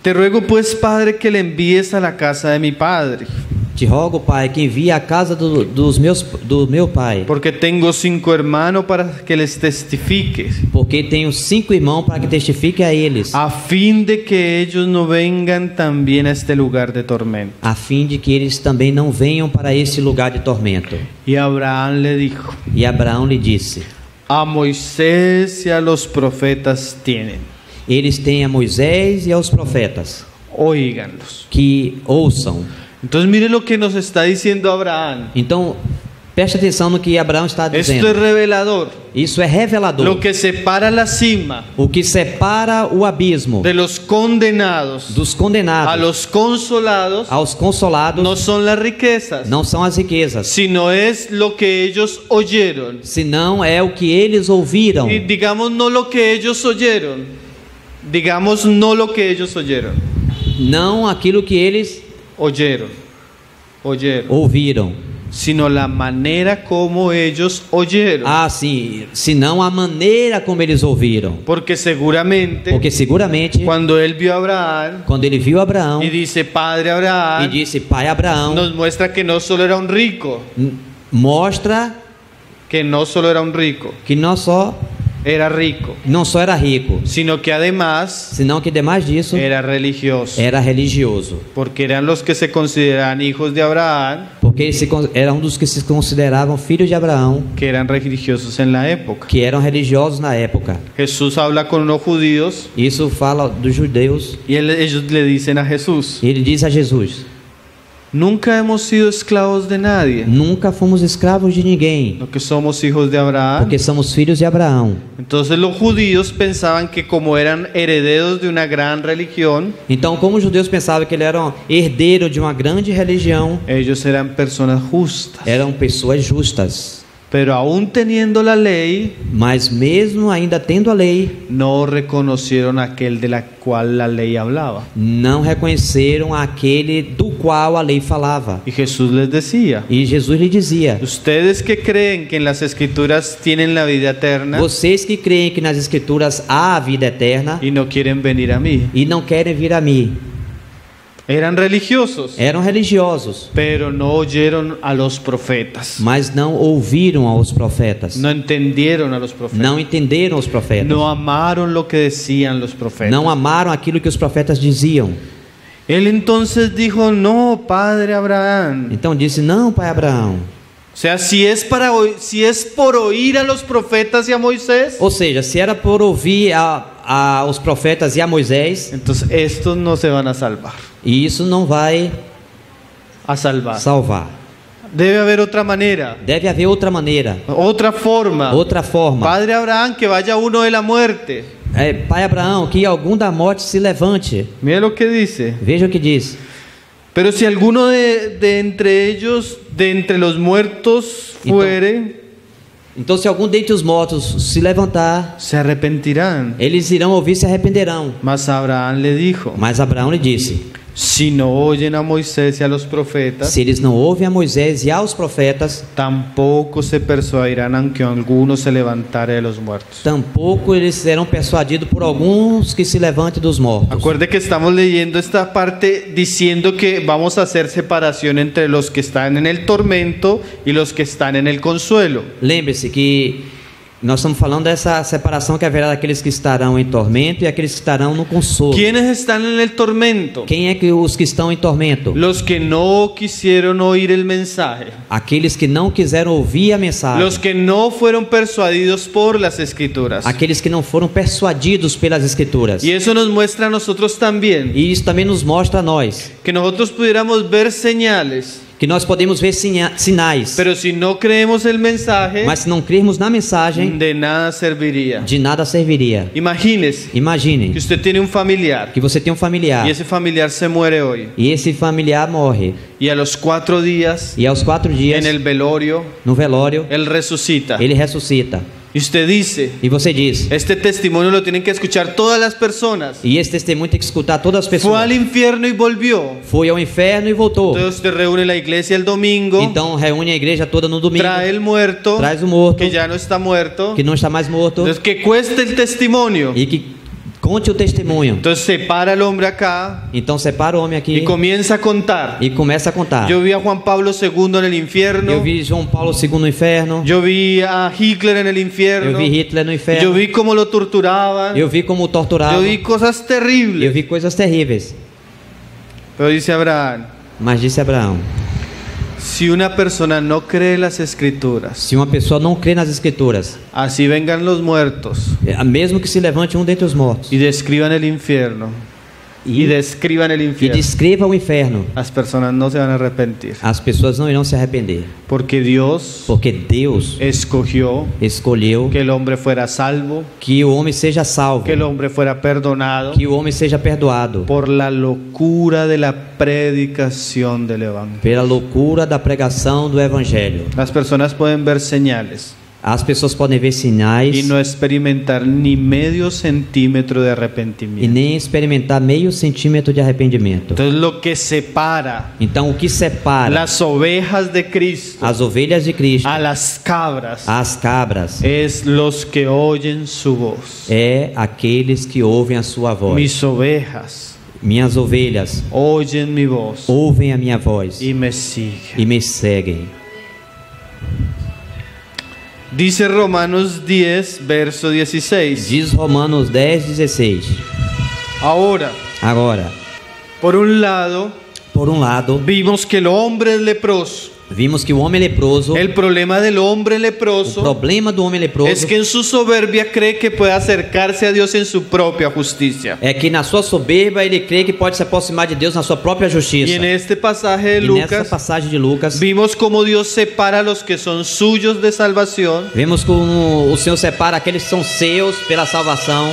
te ruego pues, Padre, que le envíes a la casa de mi padre, te rogo, Pai, que envie a casa do meu pai, porque tengo 5 hermanos para que les testifiques, porque tenho 5 irmãos para que testifique a eles, a fin de que ellos no vengan también a este lugar de tormento. a fim de que eles também não venham para esse lugar de tormento. Y Abraham le dijo, E Abraão lhe disse: a Moisés y a los profetas tienen, eles têm a Moisés e aos profetas, óiganlos. que ouçam. Entonces mire lo que nos está diciendo Abraham. Então, preste atenção no que Abraão está Esto dizendo. es revelador. Isso é revelador. Lo que separa la cima O que separa o abismo de los condenados dos a condenados los consolados aos consolados no son las riquezas, não são as riquezas, sino es lo que ellos oyeron. senão é o que eles ouviram. Y digamos no lo que ellos oyeron. Digamos no lo que ellos oyeron. Não aquilo que eles Oyeron. ouviram. Sino la manera como ellos oyeron. Ah, sim, senão a maneira como eles ouviram. Porque seguramente Porque seguramente, cuando él vio a Abraham quando ele viu Abraão y dice Padre e Abraham, disse: Pai Abraão, nos muestra que no solo era un rico, mostra que no solo era un rico, que não só era rico, sino que además senão que demais disso era religioso, era religioso. porque eran los que se consideran hijos de Abraham, Porque era dos que se consideravam filhos de Abraão, que eran religiosos en la época. que eram religiosos na época. Jesús habla con unos judíos Isso fala dos judeus. y ellos le dicen a Jesús, Ele diz a Jesus: nunca hemos sido esclavos de nadie, nunca fomos escravos de ninguém, lo que somos hijos de Abraham. porque somos filhos de Abraão. Entonces los judíos pensaban que como eran herederos de una gran religión, Então, como os judeus pensavam que ele era herdeiro de uma grande religião, ellos eran personas justas. eram pessoas justas. Pero aún teniendo la ley, Mas mesmo ainda tendo a lei, no reconocieron aquel de la cual la ley hablaba. não reconheceram aquele do qual a lei falava. Y Jesús les decía: E Jesus lhe dizia: ustedes que creen que en las escrituras tienen la vida eterna vocês que creem que nas escrituras há a vida eterna y no quieren venir a mí. e não querem vir a mim. Eran religiosos, Eram religiosos, pero no oyeron a los profetas. mas não ouviram aos profetas. No entendieron a los profetas. Não entenderam os profetas. No amaron lo que decían los profetas. Não amaram aquilo que os profetas diziam. Él entonces dijo: no, padre Abraham. Então disse: não, pai Abraão. O sea, si es por oír a los profetas y a Moisés, Ou seja, se era por ouvir aos profetas e a Moisés, entonces estos no se van a salvar. e isso não vai A salvar. salvar. Debe haber otra manera, Deve haver outra maneira, otra forma. outra forma. Padre Abraham, que vaya uno de la muerte. Pai Abraão, que algum da morte se levante. Mira lo que dice. Veja o que diz. Pero si alguno de entre ellos, de entre los muertos, fuere, Então, se algum dentre os mortos se levantar, se arrepentirán. eles irão ouvir e se arrependerão. Mas Abraham le dijo: Mas Abraão lhe disse: si no oyen a Moisés y a los profetas, se eles não ouvem a Moisés e aos profetas, tampoco se persuadirán aunque alguno se levantare de los muertos. tampouco eles serão persuadidos por alguns que se levantem dos mortos. Acuerde que estamos leyendo esta parte diciendo que vamos a hacer separación entre los que están en el tormento y los que están en el consuelo. Lembre-se que nós estamos falando dessa separação que haverá daqueles que estarão em tormento e aqueles que estarão no consolo. ¿Quiénes están en el tormento? Quem é que os que estão em tormento? Los que no quisieron oír el mensaje, Aqueles que não quiseram ouvir a mensagem. los que no fueron persuadidos por las escrituras. Aqueles que não foram persuadidos pelas escrituras. Y eso nos muestra a nosotros también, E isso também nos mostra a nós que nosotros pudiéramos ver señales, que nós podemos ver sinais, pero si no creemos el mensaje, mas se não crermos na mensagem, de nada serviría. de nada serviria. Imagínese que Imagine usted tiene un familiar que você tem um familiar y ese familiar se muere hoy, e esse familiar morre, y a los 4 días e aos 4 dias en el velorio no velório él resucita. ele ressuscita. Y usted dice: E você diz: este testimonio lo tienen que escuchar todas las personas. e esse testemunho tem que escutar todas as Fue al pessoas. infierno y volvió. Foi ao inferno e voltou. Entonces usted reúne la iglesia el domingo, Então reúne a igreja toda no domingo, trae el muerto, traz o morto, que ya no está muerto, que não está mais morto, entonces que cueste el testimonio. e que conte o testemunho. Entonces se para el hombre acá Então separa o homem aqui y comienza a contar. e começa a contar. Yo vi a Juan Pablo II en el infierno. Eu vi João Paulo II no inferno. Yo vi a Hitler en el Eu infierno. vi Hitler no Yo inferno. vi cómo lo torturaban. Eu vi como torturava. Yo vi cosas Eu terribles. vi coisas terríveis. Pero dice Abraham: Mas disse Abraão: si una persona no cree las escrituras, se uma pessoa não crê nas escrituras, así vengan los muertos mesmo que se levante um dentre os mortos y describan el infierno, y describan el e infierno, descreva o inferno, las personas no se van a arrepentir, as pessoas não irão se arrepender, porque Dios porque Deus escogió escolheu que el hombre fuera salvo, que o homem seja salvo, que el hombre fuera perdonado que o homem seja perdoado por la locura de la predicación del evangelio. pela loucura da pregação do evangelho. Las personas pueden ver señales As pessoas podem ver sinais y no experimentar ni medio centímetro de e arrepentimiento. nem experimentar meio centímetro de arrependimento. Entonces lo que separa Então o que separa las ovejas de Cristo as ovelhas de Cristo, a las cabras as cabras, es los que oyen su voz. é aqueles que ouvem a sua voz. Mis ovejas Minhas ovelhas oyen mi voz ouvem a minha voz y me siguen. e me seguem. Dice Romanos 10, verso 16. Diz Romanos 10:16. Ahora, Agora, por un lado, por um lado, vimos que el hombre es leproso. vimos que o homem leproso, El problema del hombre o leproso problema do homem leproso es que en su soberbia cree que puede acercarse a Dios en su propia justicia. é que na sua soberba ele crê que pode se aproximar de Deus na sua própria justiça. Y en este pasaje de E nessa Lucas passagem de Lucas, vimos cómo Dios separa a los que son suyos de salvación vemos como o Senhor separa aqueles que são seus pela salvação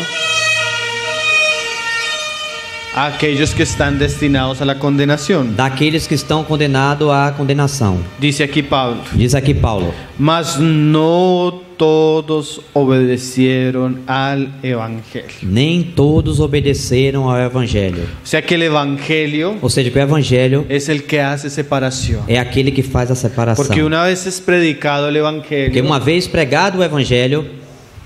a aquellos que están destinados a la condenación. daqueles que estão condenados à condenação. Dice aquí Pablo, Diz aqui Paulo: mas no todos obedecieron al evangelio. nem todos obedeceram ao evangelho. O sea que el evangelio Ou seja, que o evangelho es el que hace separación. é aquele que faz a separação. Porque una vez es predicado el Porque evangelio, uma vez pregado o evangelho,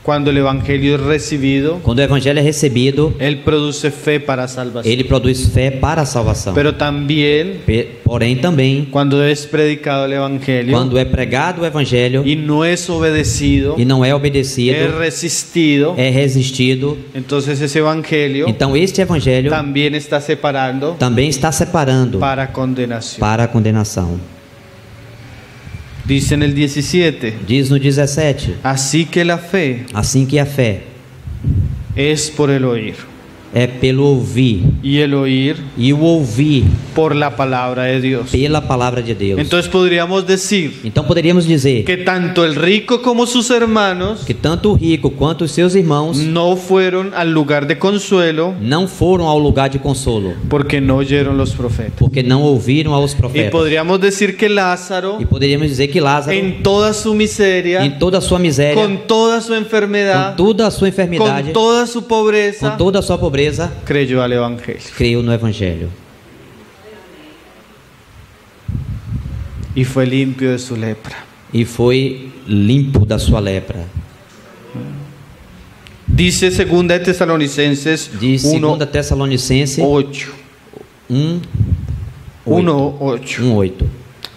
cuando el evangelio es recibido, quando o evangelho é recebido, él produce fe para salvación. ele produz fé para a salvação. Pero también, Porém também, cuando es predicado el evangelio quando é pregado o evangelho y no es obedecido, e não é obedecido, es resistido, é resistido, entonces ese evangelio então este evangelho también está separando também está separando para condenación. para a condenação. Dice en el 17, Diz no 17: así que la fe assim que a fé es por el oír, é pelo ouvir, y el oír e o ouvir por la palabra de Dios. pela palavra de Deus. Entonces podríamos decir Então poderíamos dizer que tanto el rico como sus hermanos que tanto o rico quanto os seus irmãos no fueron al lugar de consuelo não foram ao lugar de consolo, porque no oyeron los profetas. porque não ouviram aos Y profetas. podríamos decir que Lázaro, E poderíamos dizer que Lázaro, en toda su miseria, em toda a sua miséria, con toda su com enfermedad, toda a sua con enfermidade, toda su com pobreza, toda a sua pobreza, creyó al evangelio creu no evangelho y fue limpio de su lepra. e foi limpo da sua lepra. Dice 2 de Tesalonicenses Diz 2 Tessalonicenses 1:8. 1:8. 1:8,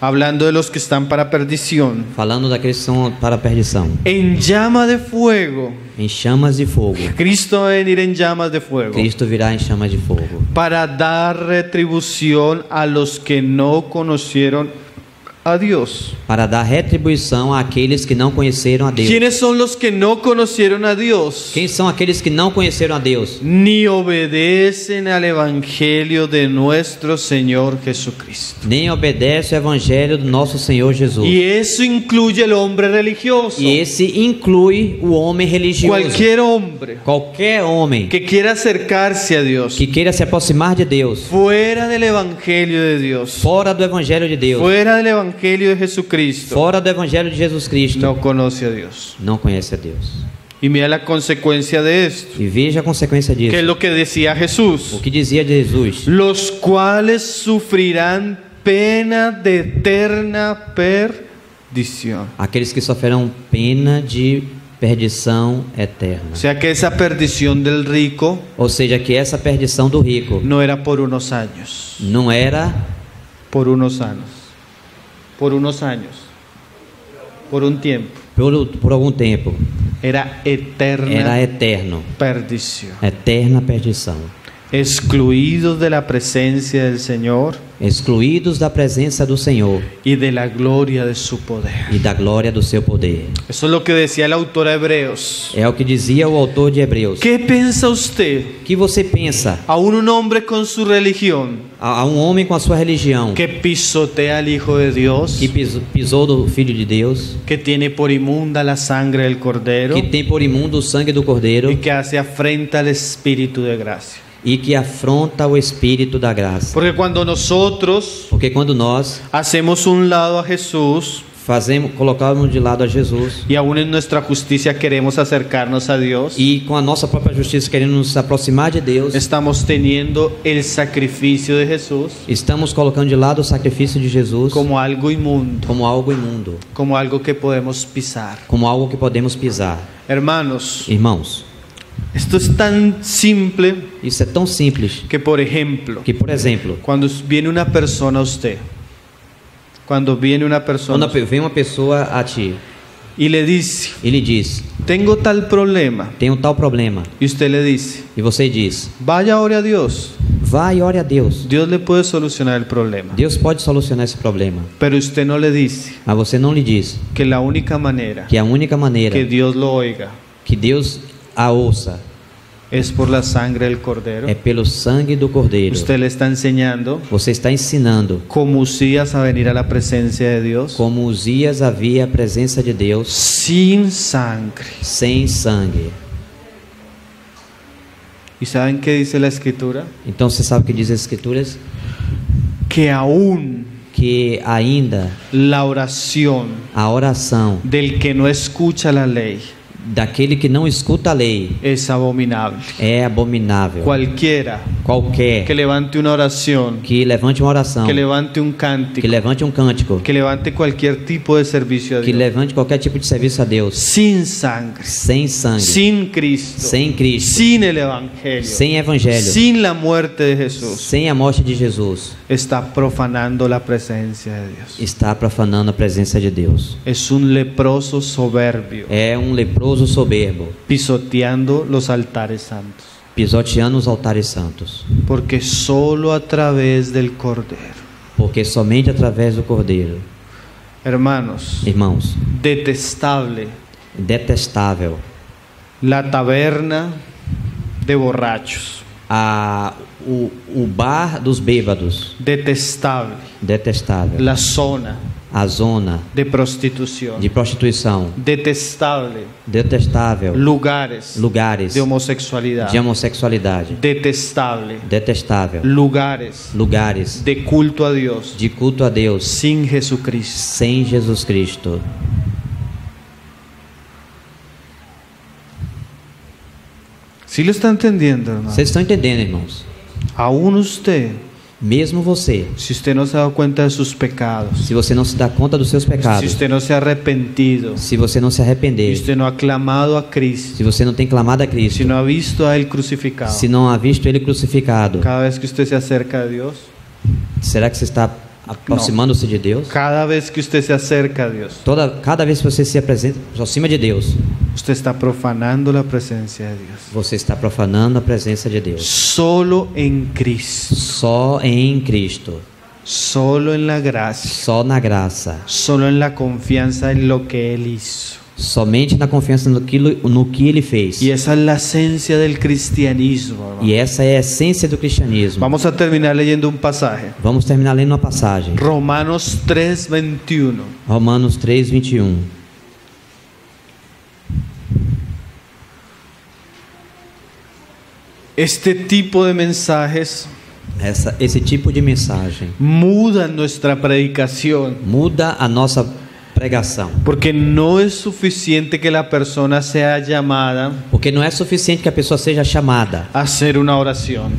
Hablando de los que están para perdición. falando daqueles que são para a perdição, En llama de fuego. em chamas de fogo. Cristo va a venir en llamas de fuego Cristo virá em chamas de fogo para dar retribución a los que no conocieron a Dios. para dar retribuição àqueles que não conheceram a Deus. ¿Quiénes son los que no conocieron a Dios? Quem são aqueles que não conheceram a Deus? Ni obedecen al evangelio de nuestro Señor Jesucristo. Nem obedece o evangelho do nosso Senhor Jesus. Y eso incluye el hombre religioso. E esse inclui o homem religioso. Cualquier hombre Qualquer homem que quiera acercarse a Dios que queira se aproximar de Deus, fuera del evangelio de Dios, fora do evangelho de Deus, fuera del evangelio de Jesucristo, fora do evangelho de Jesus Cristo, no conoce a Dios. não conhece a Deus. Y mira la consecuencia de esto, E veja a consequência disso. que es lo que decía Jesús: O que dizia Jesus: los cuales sufrirán pena de eterna perdición. aqueles que sofrerão pena de perdição eterna. O sea que esa perdición del rico Ou seja, que essa perdição do rico no era por unos años, não era por unos años, por unos años, por un tiempo, por algum tempo, era eterna era eterno. perdición. Eterna perdição. Excluidos de la presencia del Señor Excluídos da presença do Senhor y de la gloria de su poder. e da glória do seu poder. Eso es lo que decía el autor a Hebreos. É o que dizia o autor de Hebreus. ¿Qué piensa usted? O que você pensa Aún un hombre con su religión a um homem com a sua religião que pisotea al Hijo de Dios, que pisou do Filho de Deus, que tiene por inmunda la sangre del Cordero que tem por imundo o sangue do Cordeiro y que hace afrenta al Espíritu de gracia? e que afronta o Espírito da graça? Porque cuando nosotros Porque quando nós hacemos un lado a Jesús colocamos de lado a Jesus y aún en nuestra justicia queremos acercarnos a Dios, e com a nossa própria justiça querendo nos aproximar de Deus, estamos teniendo el sacrificio de Jesús estamos colocando de lado o sacrifício de Jesus como algo inmundo, como algo imundo, como algo que podemos pisar. como algo que podemos pisar. Hermanos, Irmãos, esto es tan simple isso é tão simples que, por ejemplo, que, por exemplo, cuando viene una persona a usted, cuando viene una persona quando vem uma pessoa a ti y le dice, e lhe diz: tengo tal problema, tem tal problema, y usted le dice, e você diz: vaya, ore a Dios, vai e ore a Deus. Dios le puede solucionar el problema. Deus pode solucionar esse problema. Pero usted no le dice Mas você não lhe diz que la única manera que a única maneira que Dios lo oiga que Deus a ouça es por la sangre del Cordero. é pelo sangue do Cordeiro. Usted le está enseñando Você está ensinando como Usías a venir a la presencia de Dios como Uzias havia a presença de Deus sin sangre. sem sangue. ¿Y saben qué dice la Escritura? Então você sabe o que diz as Escrituras? Que aún Que ainda la oración a oração del que no escucha la ley daquele que não escuta a lei es abominable. é abominável. Cualquiera Qualquer que levante una oración, que levante uma oração, que levante un que cántico, levante um cântico, que levante cualquier tipo de servicio a que Dios, levante qualquer tipo de serviço a Deus, sin sangre, sem sangue, sin Cristo, sem Cristo, sin el Evangelio, sem evangelho, sin la muerte de Jesús, sem a morte de Jesus, está profanando la presencia de Dios. está profanando a presença de Deus. Es un leproso soberbio, É um leproso soberbo, pisoteando los altares santos, pisoteando os altares santos, porque solo a través del Cordero. porque somente através do Cordeiro. Hermanos, Irmãos, detestable detestável la taberna de borrachos, o bar dos bêbados, detestable detestável la zona a zona de prostitución, de prostituição, detestable detestável lugares lugares de homosexualidad, de homossexualidade, detestable detestável lugares lugares de culto a Dios de culto a Deus sin Jesucristo. sem Jesus Cristo. ¿Sí lo está entendiendo, hermano? Vocês estão entendendo, irmãos? Aún usted, Mesmo você, si usted no se ha dado cuenta de sus pecados, se você não se dá conta dos seus si pecados, usted no se ha arrepentido, se você não se si arrepender, usted no ha clamado a Cristo, se você não tem clamado a si Cristo, no ha visto a Él crucificado, se não ha visto Ele crucificado, cada vez que usted se acerca a Dios, será que você está aproximando-se de Deus? cada vez que usted se acerca a Dios, Cada vez que você se aproxima de Deus, usted está profanando la presencia de Dios. você está profanando a presença de Deus. Solo en Cristo, Só em Cristo, solo en la gracia, só na graça, solo en la confianza en lo que Él hizo. somente na confiança no que Ele fez. Y esa es la esencia del cristianismo, hermano. E essa é a essência do cristianismo. Vamos a terminar leyendo un pasaje. Vamos terminar lendo uma passagem. Romanos 3:21. Romanos 3:21. Este tipo de mensajes Esse tipo de mensagem mudan nuestra predicación, muda a nossa pregação. porque no es suficiente que la persona sea llamada Porque não é suficiente que a pessoa seja chamada a hacer una oración.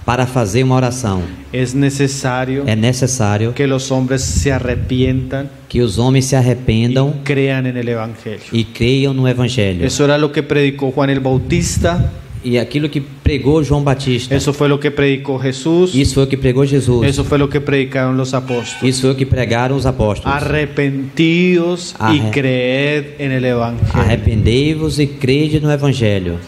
para fazer uma oração. Es necesario É necessário que los hombres se arrepientan que os homens se arrependam y crean en el Evangelio. e creiam no Evangelho. Eso era lo que predicó Juan el Bautista, E aquilo que pregou João Batista, eso fue lo que predicó Jesús, isso foi o que pregou Jesus. eso fue lo que predicaron los apóstoles. Isso foi o que pregaram os apóstolos. Arrepentidos y creed en el Evangelio. Arrependei-vos e crede no Evangelho.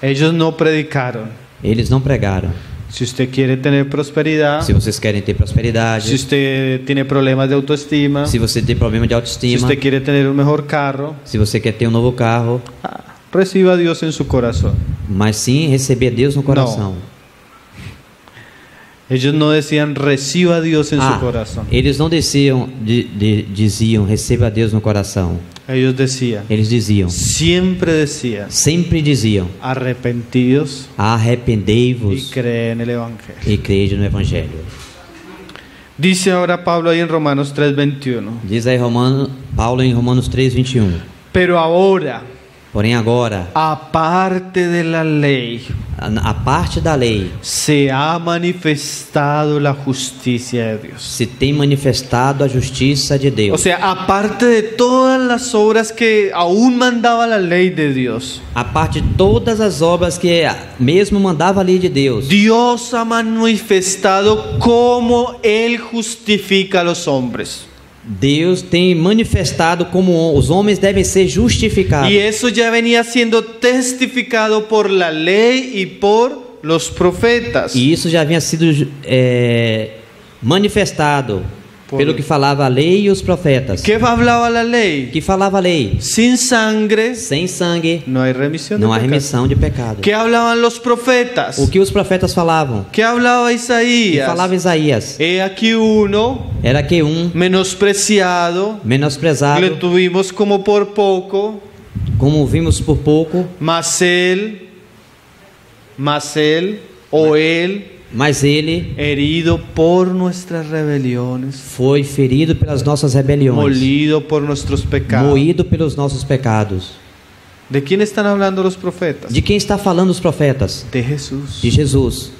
Ellos no predicaron. Eles não pregaram. Si usted quiere tener prosperidad, Se vocês querem ter prosperidade, si usted tiene problemas de autoestima, se você tem problema de si autoestima, usted quiere tener un mejor carro, se você quer ter um novo carro, reciba a Dios en su corazón. mas sim receber Deus no coração. Ellos no decían reciba a Dios en su corazón. Eles não diziam receba Deus no coração. Ellos decían, Eles diziam, siempre decían, sempre diziam, arrepentidos y arrependei-vos creen en el Evangelio. e crede no Evangelho. Dice ahora Pablo ahí en Romanos 3:21. Diz aí Paulo em Romanos 3:21. Pero ahora, Porém agora, aparte de la ley, a parte da lei, se ha manifestado la justicia de Dios. se tem manifestado a justiça de O Deus. sea, aparte de todas las obras que aún mandaba la ley de Dios, A parte de todas as obras que mesmo mandava a lei de Deus, Dios ha manifestado cómo Él justifica a los hombres. Deus tem manifestado como os homens devem ser justificados. Y eso ya venía siendo testificado por la ley y por los profetas. E isso já havia sido manifestado pelo que falava a lei e os profetas. ¿Qué hablaba la ley? Que falava a lei? Sin sangre Sem sangue no hay remisión de não há pecados. remissão de pecado. ¿Qué hablaban los profetas? O que os profetas falavam? ¿Qué hablaba Que Isaías? falava Isaías? He aquí uno Era que menospreciado, menosprezado, le tuvimos como por poco, como vimos por pouco, mas él mas él o él Mas ele herido por nuestras rebeliones, foi ferido pelas nossas rebeliões, molido por nuestros pecados. moído pelos nossos pecados. ¿De quién están hablando los profetas? De quem está falando os profetas? De Jesús. De Jesus.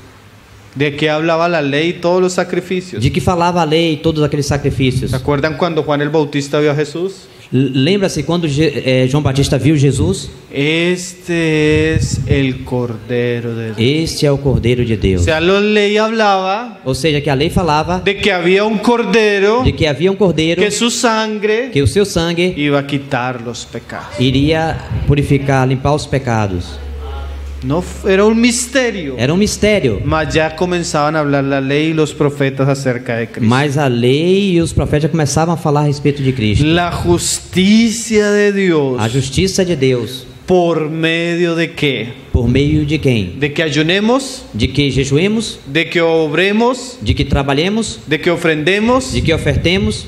¿De qué hablaba la ley y todos los sacrificios? De que falava a lei e todos aqueles sacrifícios. ¿Se acuerdan cuando Juan el Bautista vio a Jesús? Lembra-se quando João Batista viu Jesus? Este es el Cordero de Dios. Este é o Cordeiro de O Deus. sea, la ley hablaba Ou seja, que a lei falava de que había un cordero, de que havia um cordeiro, que su sangre que o seu sangue iba a quitar los pecados. iria purificar, limpar os pecados. No, era un misterio. Era um mistério. Mas ya comenzaban a hablar la ley y los profetas acerca de Cristo. Mas a lei e os profetas começavam a falar a respeito de Cristo. La justicia de Dios. A justiça de Deus. ¿Por medio de qué? Por meio de quem? ¿De que ayunemos? De que jejuemos, ¿De que obremos? de que trabalhemos, ¿De que ofrendemos? de que ofertemos?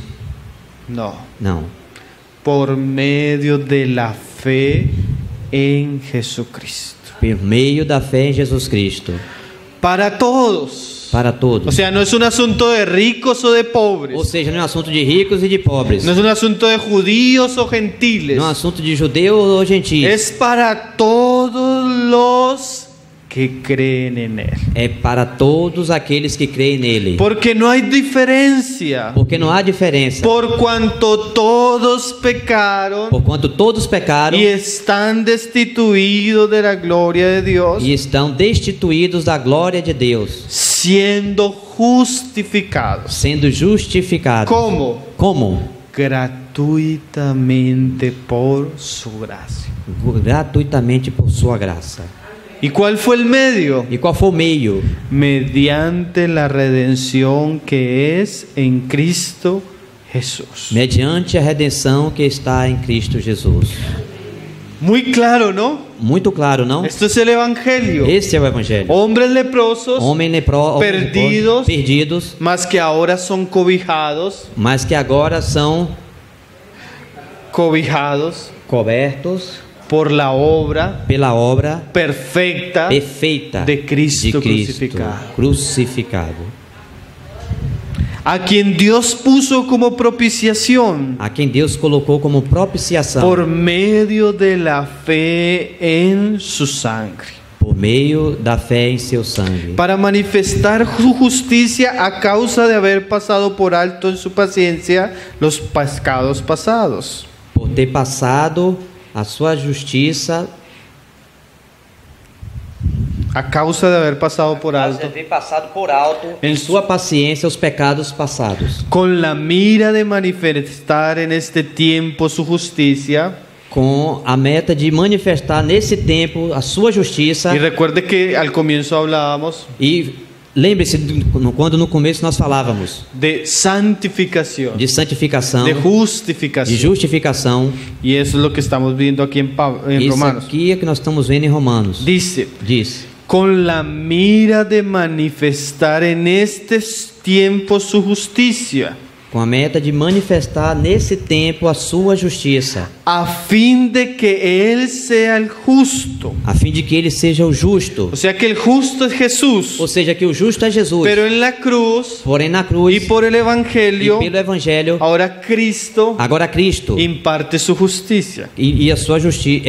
No. Não. Por medio de la fe en Jesucristo. Por meio da fé em Jesus Cristo. Para todos. Para todos. O sea, no es un asunto de ricos o de pobres. Ou seja, não é um assunto de ricos e de pobres. No es un asunto de judíos o gentiles. Não é um assunto de judeu ou gentil. Es para todos los que creen en Él. É para todos aqueles que creem nele. Porque no hay diferencia. Porque não há diferença. Por cuanto todos pecaron Porquanto todos pecaram y están destituidos de la gloria de Dios, e estão destituídos da glória de Deus, siendo justificados. sendo justificados. ¿Cómo? Como? Gratuitamente por su gracia. Gratuitamente por sua graça. ¿Y cuál fue el medio? E qual foi o meio? Mediante la redención que es en Cristo Jesús. Mediante a redenção que está em Cristo Jesus. Muy claro, ¿no? Muito claro, não? Esto es el Evangelio. Esse é o Evangelho. Hombres leprosos, Perdidos, perdidos, mas que ahora son cobijados, mas que agora são cobertos por la obra pela obra perfecta perfeita de Cristo crucificado. a quien Dios puso como propiciación A quem Deus colocou como propiciação por medio de la fe en su sangre, por meio da fé em seu sangue, para manifestar su justicia a causa de haber pasado por alto en su paciencia los pecados pasados. por ter passado a sua justiça, A causa de haber pasado por alto ter passado por alto em sua paciência os pecados passados, con la mira de manifestar en este tiempo su justicia. com a meta de manifestar nesse tempo a sua justiça. Y recuerde que al comienzo hablábamos E lembre-se quando no começo nós falávamos de santificación, de santificação, de de justificación. justificação. Y eso es lo que estamos viendo aquí en Isso Romanos. aqui é que nós estamos vendo em Romanos. Dice, Diz: con la mira de manifestar en este tiempo su justicia, com a meta de manifestar nesse tempo a sua justiça, a fin de que Él sea el justo. a fim de que ele seja o justo. O sea que el justo es Jesús, Ou seja, que o justo é Jesus. pero en la cruz Porém na cruz y por el e Evangelio, pelo Evangelho, ahora Cristo agora Cristo imparte su justicia. e a sua justiça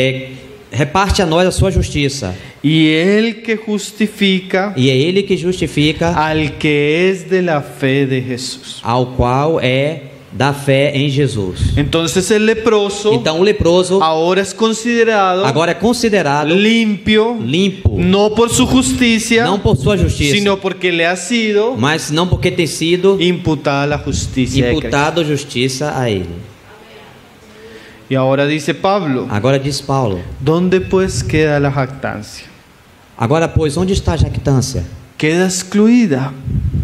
reparte a nós a sua justiça. Y Él que justifica E é ele que justifica al que es de la fe de Jesús. ao qual é da fé em Jesus. Entonces el leproso Então o leproso ahora es considerado agora é considerado limpio, limpo, no por su justicia, não por sua justiça, sino porque le ha sido mas não porque tem sido imputada la justicia de Cristo. imputado justiça a ele. Y ahora dice Pablo, Agora diz Paulo: ¿dónde pues queda la jactancia? agora, pois, onde está a jactância? Queda excluida.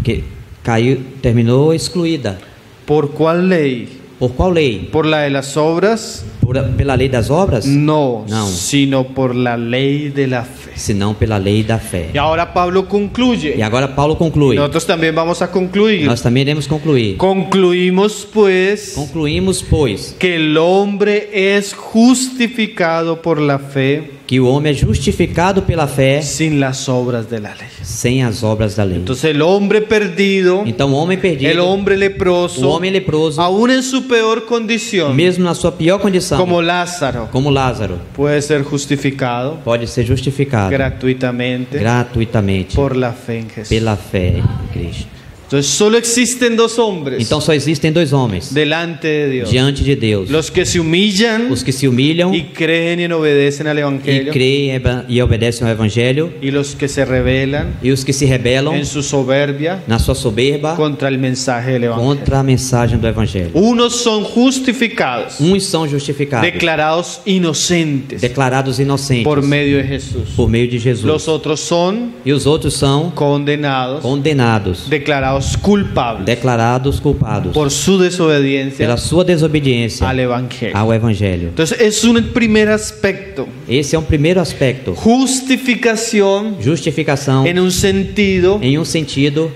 Que caiu, terminou excluída. ¿Por cuál ley? Por qual lei? ¿Por la de las obras? Pela lei das obras? No, No. sino por la ley de la fe. Senão pela lei da fé. Y ahora Pablo concluye. E agora Paulo conclui. Nosotros también vamos a concluir. Nós também iremos concluir. Concluimos pues Concluímos, pois, que el hombre es justificado por la fe que o homem é justificado pela fé sin las obras de la ley. sem as obras da lei. Entonces el hombre perdido, Então o homem el perdido, hombre o leproso, homem leproso, aún en su peor condición, mesmo na sua pior condição, como Lázaro, como Lázaro, puede ser justificado pode ser justificado gratuitamente gratuitamente por la fe en Jesús. pela fé em Cristo. Entonces solo existen dos hombres Então só existem dois homens delante de Dios: diante de Deus: los que se humillan os que se humilham y creen y obedecen al e Evangelio, creem e obedecem ao Evangelho, y los que se rebelan e os que se rebelam en su soberbia na sua soberba contra el mensaje del Evangelio. contra a mensagem do Evangelho. Unos son justificados, Uns são justificados, declarados inocentes declarados inocentes por medio de Jesús. por meio de Jesus. Los otros son E os outros são condenados, condenados, declarados culpables declarados culpados por su desobediencia pela sua desobediência al Evangelio. ao Evangelho. Entonces es un primer aspecto: Esse é um primeiro aspecto. justificación Justificação en un sentido em um sentido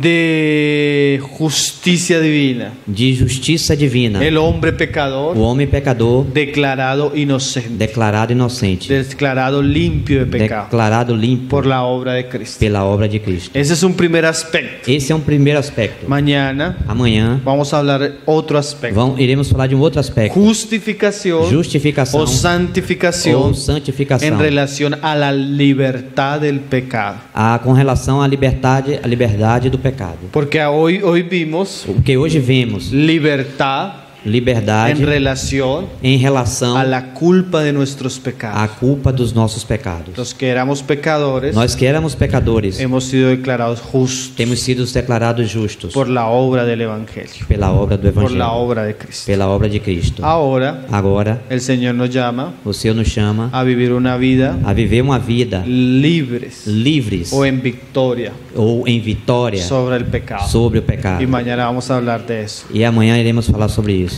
de justicia divina. de justiça divina. El hombre O pecador homem pecador declarado inocente, declarado inocente, declarado limpio de pecado declarado limpo por la obra de Cristo. pela obra de Cristo. Ese es un primer aspecto. Esse é um primeiro aspecto. Mañana Amanhã vamos a hablar otro aspecto: iremos falar de um outro aspecto. justificación Justificação o santificación ou santificação, en relación a la libertad del pecado. com relação à liberdade do pecado. Porque hoy vimos O que hoje vemos, libertad liberdade en relación em relação a la culpa de nuestros à pecados. culpa dos nossos pecados. Los que éramos pecadores Nós que éramos pecadores, hemos sido declarados justos temos sido declarados justos por la obra del Evangelio, pela obra do por la Evangelho, obra de Cristo. pela obra de Cristo. Ahora Agora, el Señor nos llama o Senhor nos chama a vivir una vida a viver uma vida libres livres o en victoria ou em vitória sobre el pecado. sobre o pecado. Y mañana vamos a hablar de eso. E amanhã iremos falar sobre isso.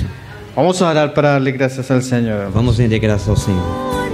Vamos a orar para darle gracias al Señor. Vamos render graças ao Senhor.